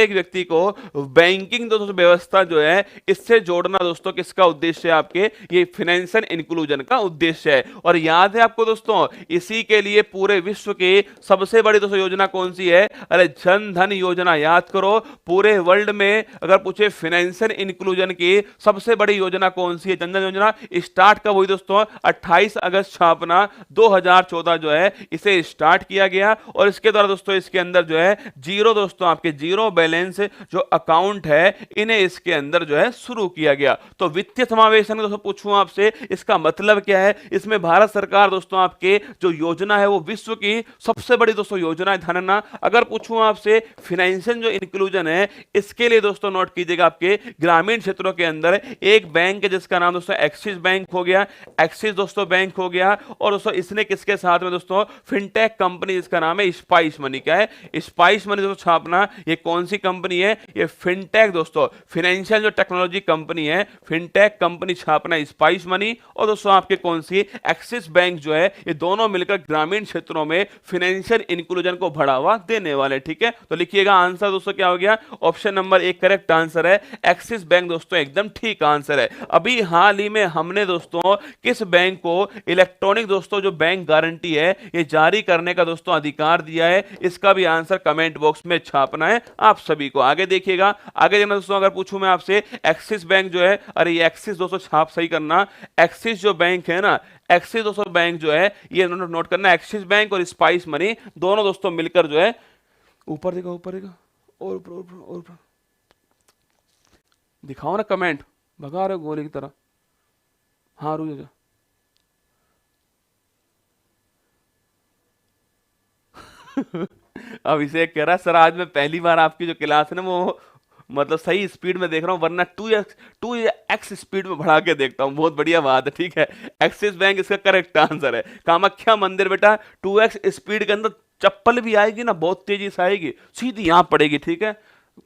व्यक्ति को बैंकिंग दोस्तों व्यवस्था जो है इससे जोड़ना दोस्तों किसका उद्देश्य है, आपके ये फाइनेंशियल इंक्लूजन का उद्देश्य है। और याद है आपको दोस्तों इसी के लिए पूरे विश्व की सबसे बड़ी दोस्तों योजना कौन सी है, अरे जन धन योजना। याद करो पूरे वर्ल्ड में अगर पूछे फाइनेंशियल इंक्लूजन की सबसे बड़ी योजना कौन सी है, जन धन योजना। स्टार्ट कब हुई दोस्तों, 28 अगस्त छापना 2014 जो है इसे स्टार्ट किया गया। और इसके द्वारा दोस्तों इसके अंदर जो है जीरो दोस्तों आपके जीरो बैलेंस जो अकाउंट है इन्हें इसके अंदर जो है शुरू किया गया। तो वित्तीय समावेशन दोस्तों पूछूं आपसे इसका मतलब क्या है, इसमें भारत सरकार दोस्तों आपके जो योजना है वो विश्व की सबसे बड़ी दोस्तों योजना है। ध्यान रखना, अगर पूछूं आपसे फाइनेंशियल जो इंक्लूजन है इसके लिए दोस्तों नोट कीजिएगा, आपके ग्रामीण क्षेत्रों के अंदर एक बैंक है जिसका नाम दोस्तों एक्सिस बैंक हो गया, एक्सिस दोस्तों बैंक हो गया। और दोस्तों इसने किसके साथ में दोस्तों फिनटेक कंपनी जिसका नाम है स्पाइस मनी। क्या है, स्पाइस मनी दोस्तों छापना ये कौन सी कंपनी है, ये फिनटेक दोस्तों फाइनेंशियल जो टेक्नोलॉजी कंपनी है फिनटेक कंपनी, छापना स्पाइस मनी। और दोस्तों आपके कौन सी एक्सिस बैंक जो है ये दोनों मिलकर ग्रामीण क्षेत्रों में फाइनेंशियल इंक्लूजन को बढ़ावा देने वाले, ठीक है। तो लिखिएगा आंसर दोस्तों क्या हो गया, ऑप्शन नंबर एक करेक्ट आंसर है, एक्सिस बैंक दोस्तों एकदम ठीक आंसर है। अभी हाल ही में हमने दोस्तों किस बैंक को इलेक्ट्रॉनिक दोस्तों जो बैंक गारंटी है ये जारी करने का दोस्तों अधिकार दिया है, इसका भी आंसर कमेंट बॉक्स में छापना है आप सभी को। आगे देखिएगा, आगे देखना दोस्तों, अगर पूछूं मैं आपसे एक्सिस बैंक जो है, अरे ये एक्सिस दोस्तों छाप सही करना, एक्सिस जो बैंक है ना, एक्सिस दोस्तों बैंक जो है ये नोट करना, एक्सिस बैंक और स्पाइस मनी दोनों दोस्तों मिलकर जो है ऊपर देखो, ऊपर देखो और ऊपर और ऊपर दिखाओ ना कमेंट, भगा रहे हो गोले की तरह। हाँ रुक जा अब इसे कह रहा सर आज मैं पहली बार आपकी जो क्लास है ना वो मतलब सही स्पीड में देख रहा हूँ, वरना 2x स्पीड में बढ़ा के देखता हूँ। बहुत बढ़िया बात है, ठीक है। एक्सिस बैंक इसका करेक्ट आंसर है। कामाख्या मंदिर बेटा 2x स्पीड के अंदर चप्पल भी आएगी ना बहुत तेजी से आएगी, सीधी यहां पड़ेगी, ठीक है।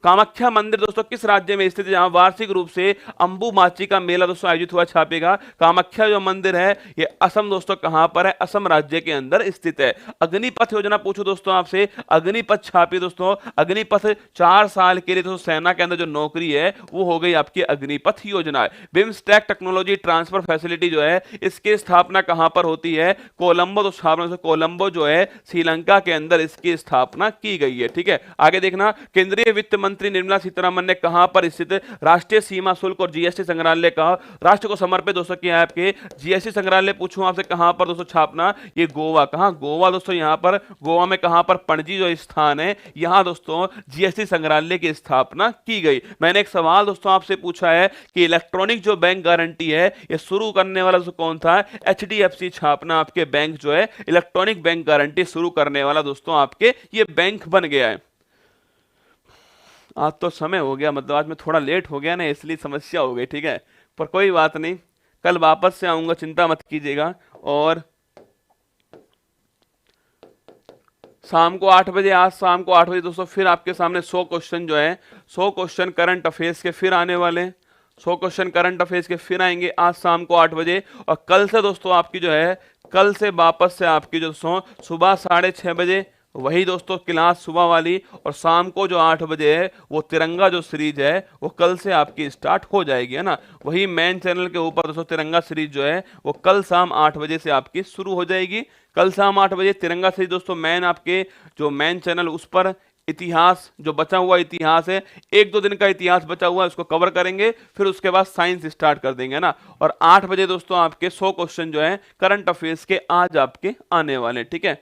कामाख्या मंदिर दोस्तों किस राज्य में स्थित है जहां वार्षिक रूप से अंबुबाची का मेला दोस्तों आयोजित हुआ, छापेगा। कामाख्या जो मंदिर है ये असम दोस्तों कहां पर है, असम राज्य के अंदर स्थित है। अग्निपथ योजना पूछो दोस्तों आपसे, अग्निपथ छापी दोस्तों, अग्निपथ 4 साल के लिए दोस्तों सेना के अंदर जो नौकरी है वो हो गई आपकी अग्निपथ योजना। बिम्स्टेक टेक्नोलॉजी ट्रांसफर फैसिलिटी जो है इसकी स्थापना कहां पर होती है, कोलंबो, तो स्थापना से कोलंबो जो है श्रीलंका के अंदर इसकी स्थापना की गई है। ठीक है, आगे देखना, केंद्रीय वित्त मंत्री निर्मला सीतारमण ने कहां पर स्थित राष्ट्रीय सीमा शुल्क और जीएसटी संग्रहालय का राष्ट्र को समर्पित दोस्तों किया है। आपके जीएसटी संग्रहालय पूछूं आपसे कहां पर दोस्तों छापना, ये गोवा, कहां, गोवा दोस्तों, यहां पर गोवा में कहां पर, पणजी जो स्थान है यहां दोस्तों जीएसटी संग्रहालय की स्थापना की गई। मैंने एक सवाल दोस्तों आपसे पूछा है कि इलेक्ट्रॉनिक जो बैंक गारंटी है ये शुरू करने वाला दोस्तों कौन था, एचडीएफसी छापना आपके बैंक जो है इलेक्ट्रॉनिक बैंक गारंटी शुरू करने वाला दोस्तों आपके ये बैंक बन गया है। आज तो समय हो गया, मतलब आज मैं थोड़ा लेट हो गया ना, इसलिए समस्या हो गई। ठीक है, पर कोई बात नहीं, कल वापस से आऊंगा, चिंता मत कीजिएगा। और शाम को 8 बजे, आज शाम को 8 बजे दोस्तों फिर आपके सामने 100 क्वेश्चन जो है, 100 क्वेश्चन करंट अफेयर्स के फिर आने वाले, 100 क्वेश्चन करंट अफेयर्स के फिर आएंगे आज शाम को 8 बजे। और कल से दोस्तों आपकी जो है, कल से वापस से आपकी जो दोस्तों सुबह 6:30 बजे वही दोस्तों क्लास सुबह वाली, और शाम को जो 8 बजे है वो तिरंगा जो सीरीज है वो कल से आपकी स्टार्ट हो जाएगी, है ना। वही मेन चैनल के ऊपर दोस्तों तिरंगा सीरीज जो है वो कल शाम 8 बजे से आपकी शुरू हो जाएगी। कल शाम 8 बजे तिरंगा सीरीज दोस्तों मेन आपके जो मेन चैनल उस पर इतिहास, जो बचा हुआ इतिहास है, 1-2 दिन का इतिहास बचा हुआ है उसको कवर करेंगे, फिर उसके बाद साइंस स्टार्ट कर देंगे ना। और 8 बजे दोस्तों आपके 100 क्वेश्चन जो है करंट अफेयर्स के आज आपके आने वाले। ठीक है,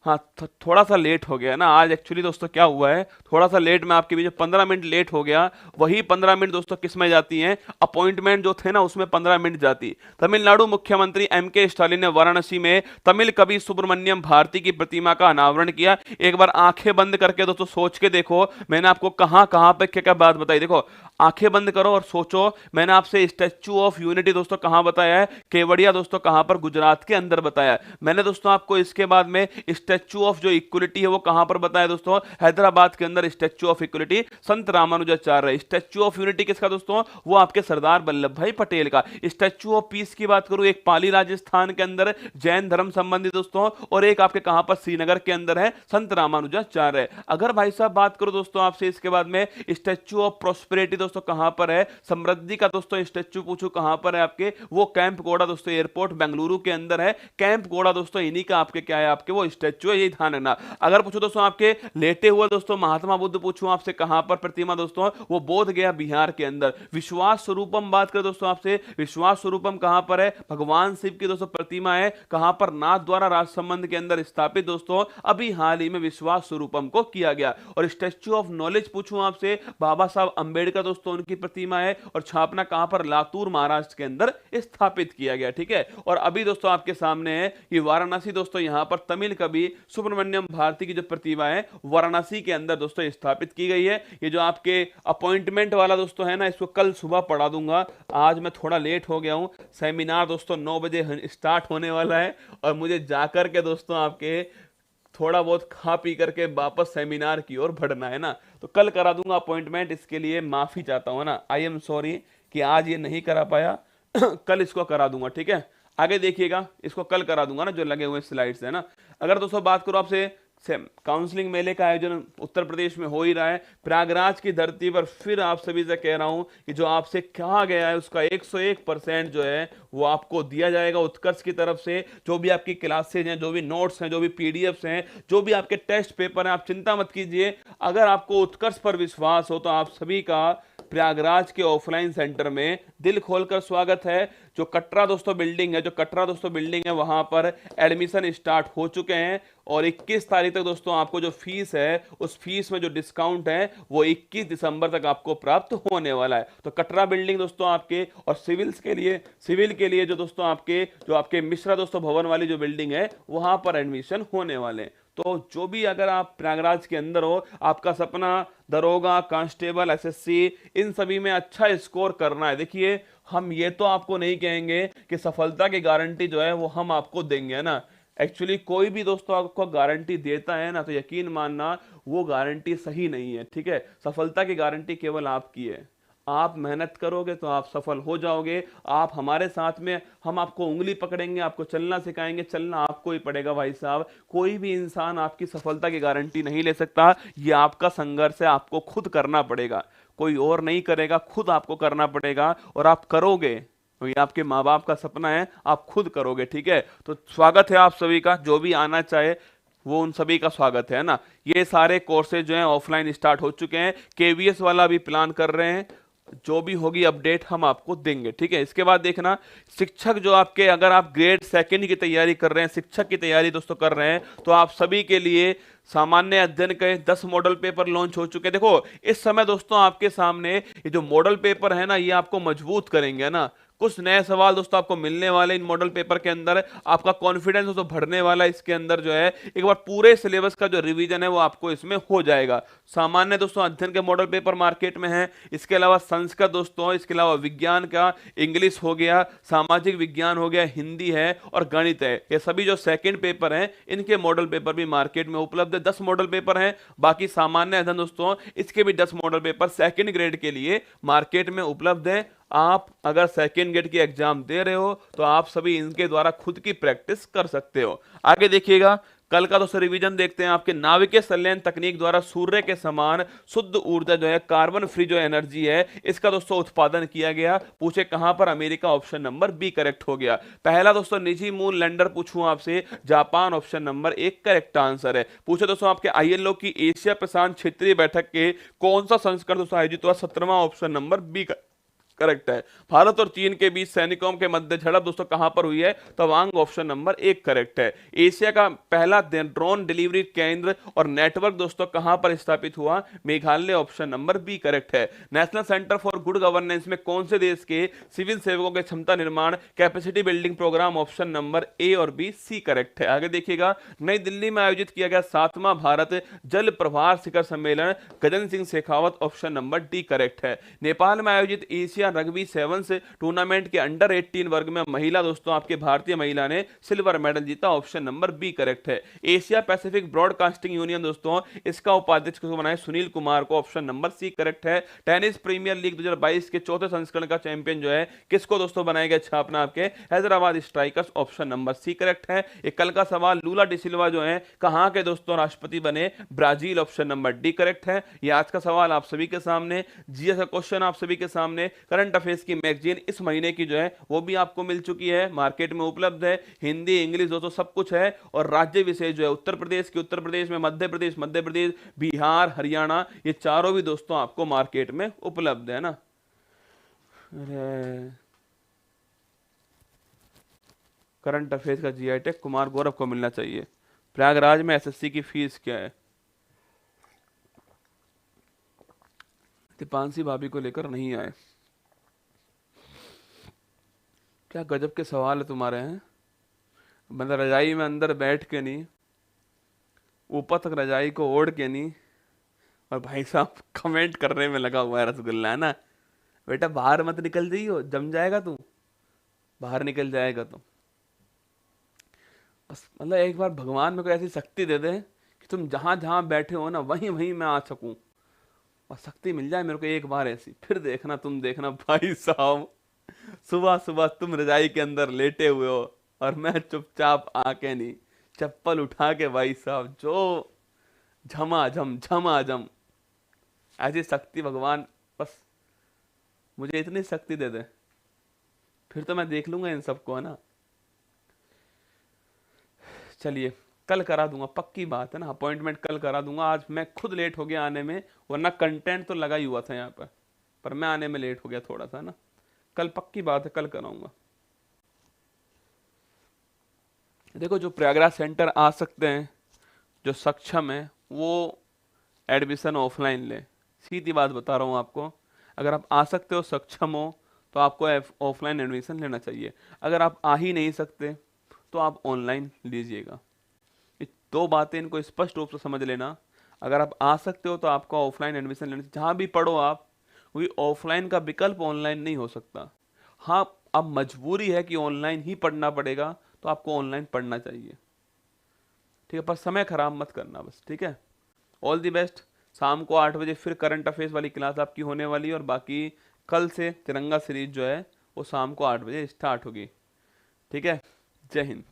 हाँ, थोड़ा सा लेट हो गया ना आज। एक्चुअली दोस्तों क्या हुआ है, थोड़ा सा लेट में आपके बीच 15 मिनट लेट हो गया। वही 15 मिनट दोस्तों किस में जाती हैं, अपॉइंटमेंट जो थे ना उसमें 15 मिनट जाती। तमिलनाडु मुख्यमंत्री एमके स्टालिन ने वाराणसी में तमिल कवि सुब्रमण्यम भारती की प्रतिमा का अनावरण किया। एक बार आंखें बंद करके दोस्तों सोच के देखो, मैंने आपको कहां कहां पे क्या क्या बात बताई। देखो, आंखें बंद करो और सोचो, मैंने आपसे स्टैच्यू ऑफ यूनिटी दोस्तों कहां बताया है, केवड़िया दोस्तों कहां पर, गुजरात के अंदर बताया है। मैंने दोस्तों आपको इसके बाद में स्टैच्यू ऑफ जो इक्वलिटी है वो कहां पर बताया दोस्तों, हैदराबाद के अंदर statue of equality Sant Ramanujacharya. Statue of unity किसका दोस्तों, वो आपके सरदार वल्लभ भाई पटेल का। स्टैच्यू ऑफ पीस की बात करूं, एक पाली राजस्थान के अंदर जैन धर्म संबंधी दोस्तों, और एक आपके कहां पर श्रीनगर के अंदर है संत रामानुजाचार्य। अगर भाई साहब बात करो दोस्तों आपसे इसके बाद में स्टैच्यू ऑफ प्रोस्पेरिटी दोस्तों कहां पर है, समृद्धि का दोस्तों स्टैच्यू पूछो कहां पर है आपके, वो कैंप गोड़ा दोस्तों एयरपोर्ट बेंगलुरु के अंदर है। कैंप गोड़ा दोस्तों इन्हीं का आपके क्या है, आपके वो स्टैच्यू है, यही ध्यान रखना। अगर पूछो दोस्तों आपके लेटे हुए दोस्तों महात्मा बुद्ध पूछूं आपसे कहां पर प्रतिमा दोस्तों, वो बोध गया बिहार के अंदर। विश्वास स्वरूपम बात करें दोस्तों आपसे, विश्वास स्वरूपम कहां पर है, भगवान शिव की दोस्तों प्रतिमा है कहां पर, नाथ द्वारा राज संबंध के अंदर स्थापित दोस्तों, अभी हाल ही में विश्वास स्वरूपम को किया गया। और स्टैच्यू ऑफ नॉलेज पूछूं आपसे, बाबा साहब अंबेडकर दोस्तों उनकी प्रतिमा है, और छापना कहां पर, लातूर महाराष्ट्र के अंदर स्थापित किया गया। ठीक है, और अभी दोस्तों आपके सामने है ये वाराणसी दोस्तों, यहां पर तमिल कवि सुब्रमण्यम भारती की जो प्रतिमा है वाराणसी के अंदर दोस्तों स्थापित की गई है। ये जो आपके अपॉइंटमेंट वाला दोस्तों है ना, इसको कल सुबह पढ़ा दूंगा। आज मैं थोड़ा लेट हो गया हूं, सेमिनार दोस्तों 9 बजे स्टार्ट होने वाला है, और मुझे जाकर के दोस्तों आपके थोड़ा बहुत खा पी करके वापस सेमिनार की ओर बढ़ना है ना, तो कल करा दूंगा अपॉइंटमेंट। इसके लिए माफी चाहता हूं ना, आई एम सॉरी कि आज ये नहीं करा पाया कल इसको करा दूंगा। ठीक है, आगे देखिएगा, इसको कल करा दूंगा ना, जो लगे हुए स्लाइड्स है ना। अगर दोस्तों बात करो आपसे, काउंसलिंग मेले का आयोजन उत्तर प्रदेश में हो ही रहा है, प्रयागराज की धरती पर। फिर आप सभी से कह रहा हूं कि जो आपसे कहा गया है उसका 101% जो है वो आपको दिया जाएगा उत्कर्ष की तरफ से। जो भी आपकी क्लासेज हैं, जो भी नोट्स हैं, जो भी पीडीएफ्स हैं, जो भी आपके टेस्ट पेपर हैं, आप चिंता मत कीजिए। अगर आपको उत्कर्ष पर विश्वास हो तो आप सभी का प्रयागराज के ऑफलाइन सेंटर में दिल खोलकर स्वागत है। जो कटरा दोस्तों बिल्डिंग है, जो कटरा दोस्तों बिल्डिंग है, वहां पर एडमिशन स्टार्ट हो चुके हैं, और 21 तारीख तक दोस्तों आपको जो फीस है उस फीस में जो डिस्काउंट है वो 21 दिसंबर तक आपको प्राप्त होने वाला है। तो कटरा बिल्डिंग दोस्तों आपके, और सिविल के लिए जो दोस्तों आपके मिश्रा दोस्तों भवन वाली जो बिल्डिंग है वहां पर एडमिशन होने वाले हैं। तो जो भी अगर आप प्रयागराज के अंदर हो, आपका सपना दरोगा, कांस्टेबल, एसएससी, इन सभी में अच्छा स्कोर करना है, देखिए हम ये तो आपको नहीं कहेंगे कि सफलता की गारंटी जो है वो हम आपको देंगे, है ना। एक्चुअली कोई भी दोस्तों आपको गारंटी देता है ना, तो यकीन मानना वो गारंटी सही नहीं है, ठीक है। सफलता की गारंटी केवल आपकी है, आप मेहनत करोगे तो आप सफल हो जाओगे। आप हमारे साथ में, हम आपको उंगली पकड़ेंगे, आपको चलना सिखाएंगे, चलना आपको ही पड़ेगा भाई साहब। कोई भी इंसान आपकी सफलता की गारंटी नहीं ले सकता, ये आपका संघर्ष है, आपको खुद करना पड़ेगा, कोई और नहीं करेगा, खुद आपको करना पड़ेगा। और आप करोगे तो ये आपके माँ बाप का सपना है, आप खुद करोगे, ठीक है। तो स्वागत है आप सभी का, जो भी आना चाहे वो उन सभी का स्वागत है ना। ये सारे कोर्सेज जो हैं ऑफलाइन स्टार्ट हो चुके हैं, केवीएस वाला भी प्लान कर रहे हैं, जो भी होगी अपडेट हम आपको देंगे, ठीक है। इसके बाद देखना, शिक्षक जो आपके, अगर आप ग्रेड सेकंड की तैयारी कर रहे हैं, शिक्षक की तैयारी दोस्तों कर रहे हैं, तो आप सभी के लिए सामान्य अध्ययन के 10 मॉडल पेपर लॉन्च हो चुके हैं। देखो इस समय दोस्तों आपके सामने ये जो मॉडल पेपर है ना, ये आपको मजबूत करेंगे ना। कुछ नए सवाल दोस्तों आपको मिलने वाले इन मॉडल पेपर के अंदर, आपका कॉन्फिडेंस दोस्तों बढ़ने वाला इसके अंदर जो है। एक बार पूरे सिलेबस का जो रिवीजन है वो आपको इसमें हो जाएगा। सामान्य दोस्तों अध्ययन के मॉडल पेपर मार्केट में है, इसके अलावा संस्कृत दोस्तों, इसके अलावा विज्ञान का, इंग्लिश हो गया, सामाजिक विज्ञान हो गया, हिंदी है और गणित है, ये सभी जो सेकंड पेपर हैं इनके मॉडल पेपर भी मार्केट में उपलब्ध है। 10 मॉडल पेपर हैं, बाकी सामान्य अध्ययन दोस्तों इसके भी 10 मॉडल पेपर सेकंड ग्रेड के लिए मार्केट में उपलब्ध है। आप अगर सेकेंड ग्रेड की एग्जाम दे रहे हो तो आप सभी इनके द्वारा खुद की प्रैक्टिस कर सकते हो। आगे देखिएगा, कल का दोस्तों रिवीजन देखते हैं। आपके नाभिकीय संलयन तकनीक द्वारा सूर्य के समान शुद्ध ऊर्जा जो है, कार्बन फ्री जो एनर्जी है, इसका दोस्तों उत्पादन किया गया। पूछे कहां पर, America, option number B correct हो गया। पहला दोस्तों निजी मूल लैंडर पूछूं आपसे, जापान, ऑप्शन नंबर एक करेक्ट आंसर है। पूछे दोस्तों आपके आईएलओ की एशिया प्रशांत क्षेत्रीय बैठक के कौन सा संस्करण दोस्तों आयोजित हुआ, 17वां, ऑप्शन नंबर बी करेक्ट है। भारत और चीन के बीच सैनिकों के मध्य झड़प दोस्तों कहां पर हुई है, तवांग, ऑप्शन नंबर एक करेक्ट है। एशिया का पहला ड्रोन डिलीवरी केंद्र और नेटवर्क दोस्तों कहां पर स्थापित हुआ, Meghalaya, option number B correct है। National centre for good governance में कौन से देश के सिविल सेवकों के क्षमता निर्माण capacity building programme, option number a और बी, सी करेक्ट है। आगे देखिएगा, नई दिल्ली में आयोजित किया गया 7वां भारत जल प्रभार शिखर सम्मेलन, Gajan Singh Shekhawat, option number D correct है। नेपाल में आयोजित एशिया रग्बी सेवंस टूर्नामेंट के अंडर 18 वर्ग में महिला दोस्तों आपके भारतीय महिला ने सिल्वर मेडल जीता, ऑप्शन नंबर बी करेक्ट है। एशिया पैसिफिक ब्रॉडकास्टिंग यूनियन दोस्तों इसका उपाध्यक्ष किसको बनाए, सुनील कुमार को, ऑप्शन नंबर सी करेक्ट है। टेनिस प्रीमियर लीग 2022 के चौथे संस्करण का चैंपियन जो है किसको दोस्तों बनाया गया, छापना आपके Hyderabad strikers, option number c correct है। एक कल का सवाल, लूला डिसिल्वा जो है कहां के दोस्तों राष्ट्रपति बने, Brazil, option number D correct है। ये आज का सवाल आप सभी के सामने, जीएस का क्वेश्चन आप सभी के सामने। करंट अफेयर्स की मैगजीन इस महीने की जो है वो भी आपको मिल चुकी है, मार्केट में उपलब्ध है, हिंदी, इंग्लिश दोस्तों सब कुछ है। और राज्य विशेष जो है उत्तर प्रदेश की, उत्तर प्रदेश में मध्य प्रदेश, बिहार, हरियाणा, ये चारों भी दोस्तों आपको मार्केट में उपलब्ध है ना। करंट अफेयर्स का जीआई टैग कुमार गौरव को मिलना चाहिए। प्रयागराज में एसएससी की फीस क्या है, दीपांशी भाभी को लेकर नहीं आए। क्या गजब के सवाल है तुम्हारे हैं। मतलब रजाई में अंदर बैठ के नहीं, ऊपर तक रजाई को ओढ़ के नहीं, और भाई साहब कमेंट करने में लगा हुआ है रसगुल्ला, है ना। बेटा बाहर मत निकल जाइयो, जम जाएगा तू, बाहर निकल जाएगा तो। बस मतलब एक बार भगवान मेरे को ऐसी शक्ति दे दे कि तुम जहां जहां बैठे हो ना वहीं वहीं मैं आ सकूं, और शक्ति मिल जाए मेरे को एक बार ऐसी, फिर देखना, तुम देखना भाई साहब, सुबह सुबह तुम रजाई के अंदर लेटे हुए हो और मैं चुपचाप आके नहीं, चप्पल उठा के भाई साहब जो झमाझम ऐसी शक्ति भगवान बस मुझे इतनी शक्ति दे दे, फिर तो मैं देख लूंगा इन सबको, है ना। चलिए कल करा दूंगा, पक्की बात है ना, अपॉइंटमेंट कल करा दूंगा। आज मैं खुद लेट हो गया आने में, वरना कंटेंट तो लगा ही हुआ था यहाँ पर मैं आने में लेट हो गया थोड़ा सा ना। कल पक्की बात है, कल कराऊंगा। देखो जो प्रयागराज सेंटर आ सकते हैं, जो सक्षम है, वो एडमिशन ऑफलाइन ले, सीधी बात बता रहा हूँ आपको। अगर आप आ सकते हो, सक्षम हो, तो आपको ऑफलाइन एडमिशन लेना चाहिए। अगर आप आ ही नहीं सकते तो आप ऑनलाइन लीजिएगा। ये दो बातें, इनको स्पष्ट रूप से समझ लेना। अगर आप आ सकते हो तो आपको ऑफलाइन एडमिशन लेना चाहिए, जहाँ भी पढ़ो आप, क्योंकि ऑफलाइन का विकल्प ऑनलाइन नहीं हो सकता। हाँ अब मजबूरी है कि ऑनलाइन ही पढ़ना पड़ेगा, तो आपको ऑनलाइन पढ़ना चाहिए, ठीक है, पर समय खराब मत करना बस, ठीक है। All the best. शाम को 8 बजे फिर करंट अफेयर्स वाली क्लास आपकी होने वाली है, और बाकी कल से तिरंगा सीरीज जो है वो शाम को 8 बजे स्टार्ट होगी। ठीक है, जय हिंद।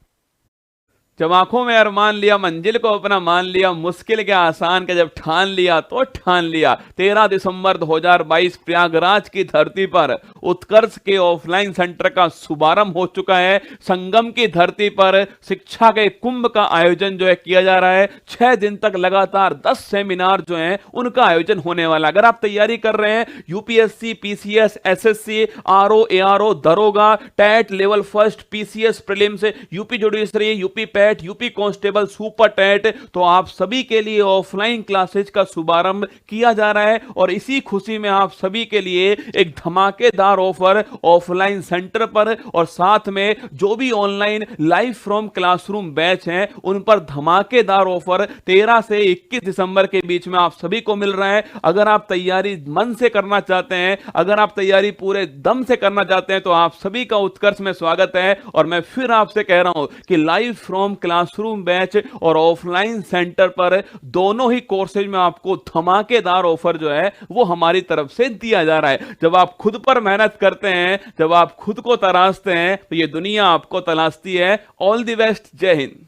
जब आंखों में अरमान लिया, मंजिल को अपना मान लिया, मुश्किल के आसान का जब ठान लिया तो ठान लिया। 13 दिसंबर 2022 प्रयागराज की धरती पर उत्कर्ष के ऑफलाइन सेंटर का शुभारंभ हो चुका है। संगम की धरती पर शिक्षा के कुंभ का आयोजन जो है किया जा रहा है। 6 दिन तक लगातार 10 सेमिनार जो हैं उनका आयोजन होने वाला। अगर आप तैयारी कर रहे हैं UPSC, PCS, SSC, RO, ARO, दरोगा, TET level first, PCS prelims, UP judiciary, UP PET, UP constable, super TET, तो आप सभी के लिए ऑफलाइन क्लासेज का शुभारंभ किया जा रहा है। और इसी खुशी में आप सभी के लिए एक धमाकेदार ऑफर ऑफलाइन सेंटर पर, और साथ में जो भी online live from classroom batch हैं उन पर धमाकेदार ऑफर 13 से 21 दिसंबर के बीच में आप सभी को मिल रहा है। अगर आप तैयारी मन से करना चाहते हैं, अगर आप तैयारी पूरे दम से करना चाहते हैं, तो आप सभी का उत्कर्ष में स्वागत है। और मैं फिर आपसे कह रहा हूं कि लाइव फ्रॉम क्लासरूम बैच और ऑफलाइन सेंटर पर दोनों ही कोर्सेज में आपको धमाकेदार ऑफर जो है वो हमारी तरफ से दिया जा रहा है। जब आप खुद पर मेहनत करते हैं, जब आप खुद को तराशते हैं, तो ये दुनिया आपको तलाशती है। ऑल द बेस्ट, जय हिंद।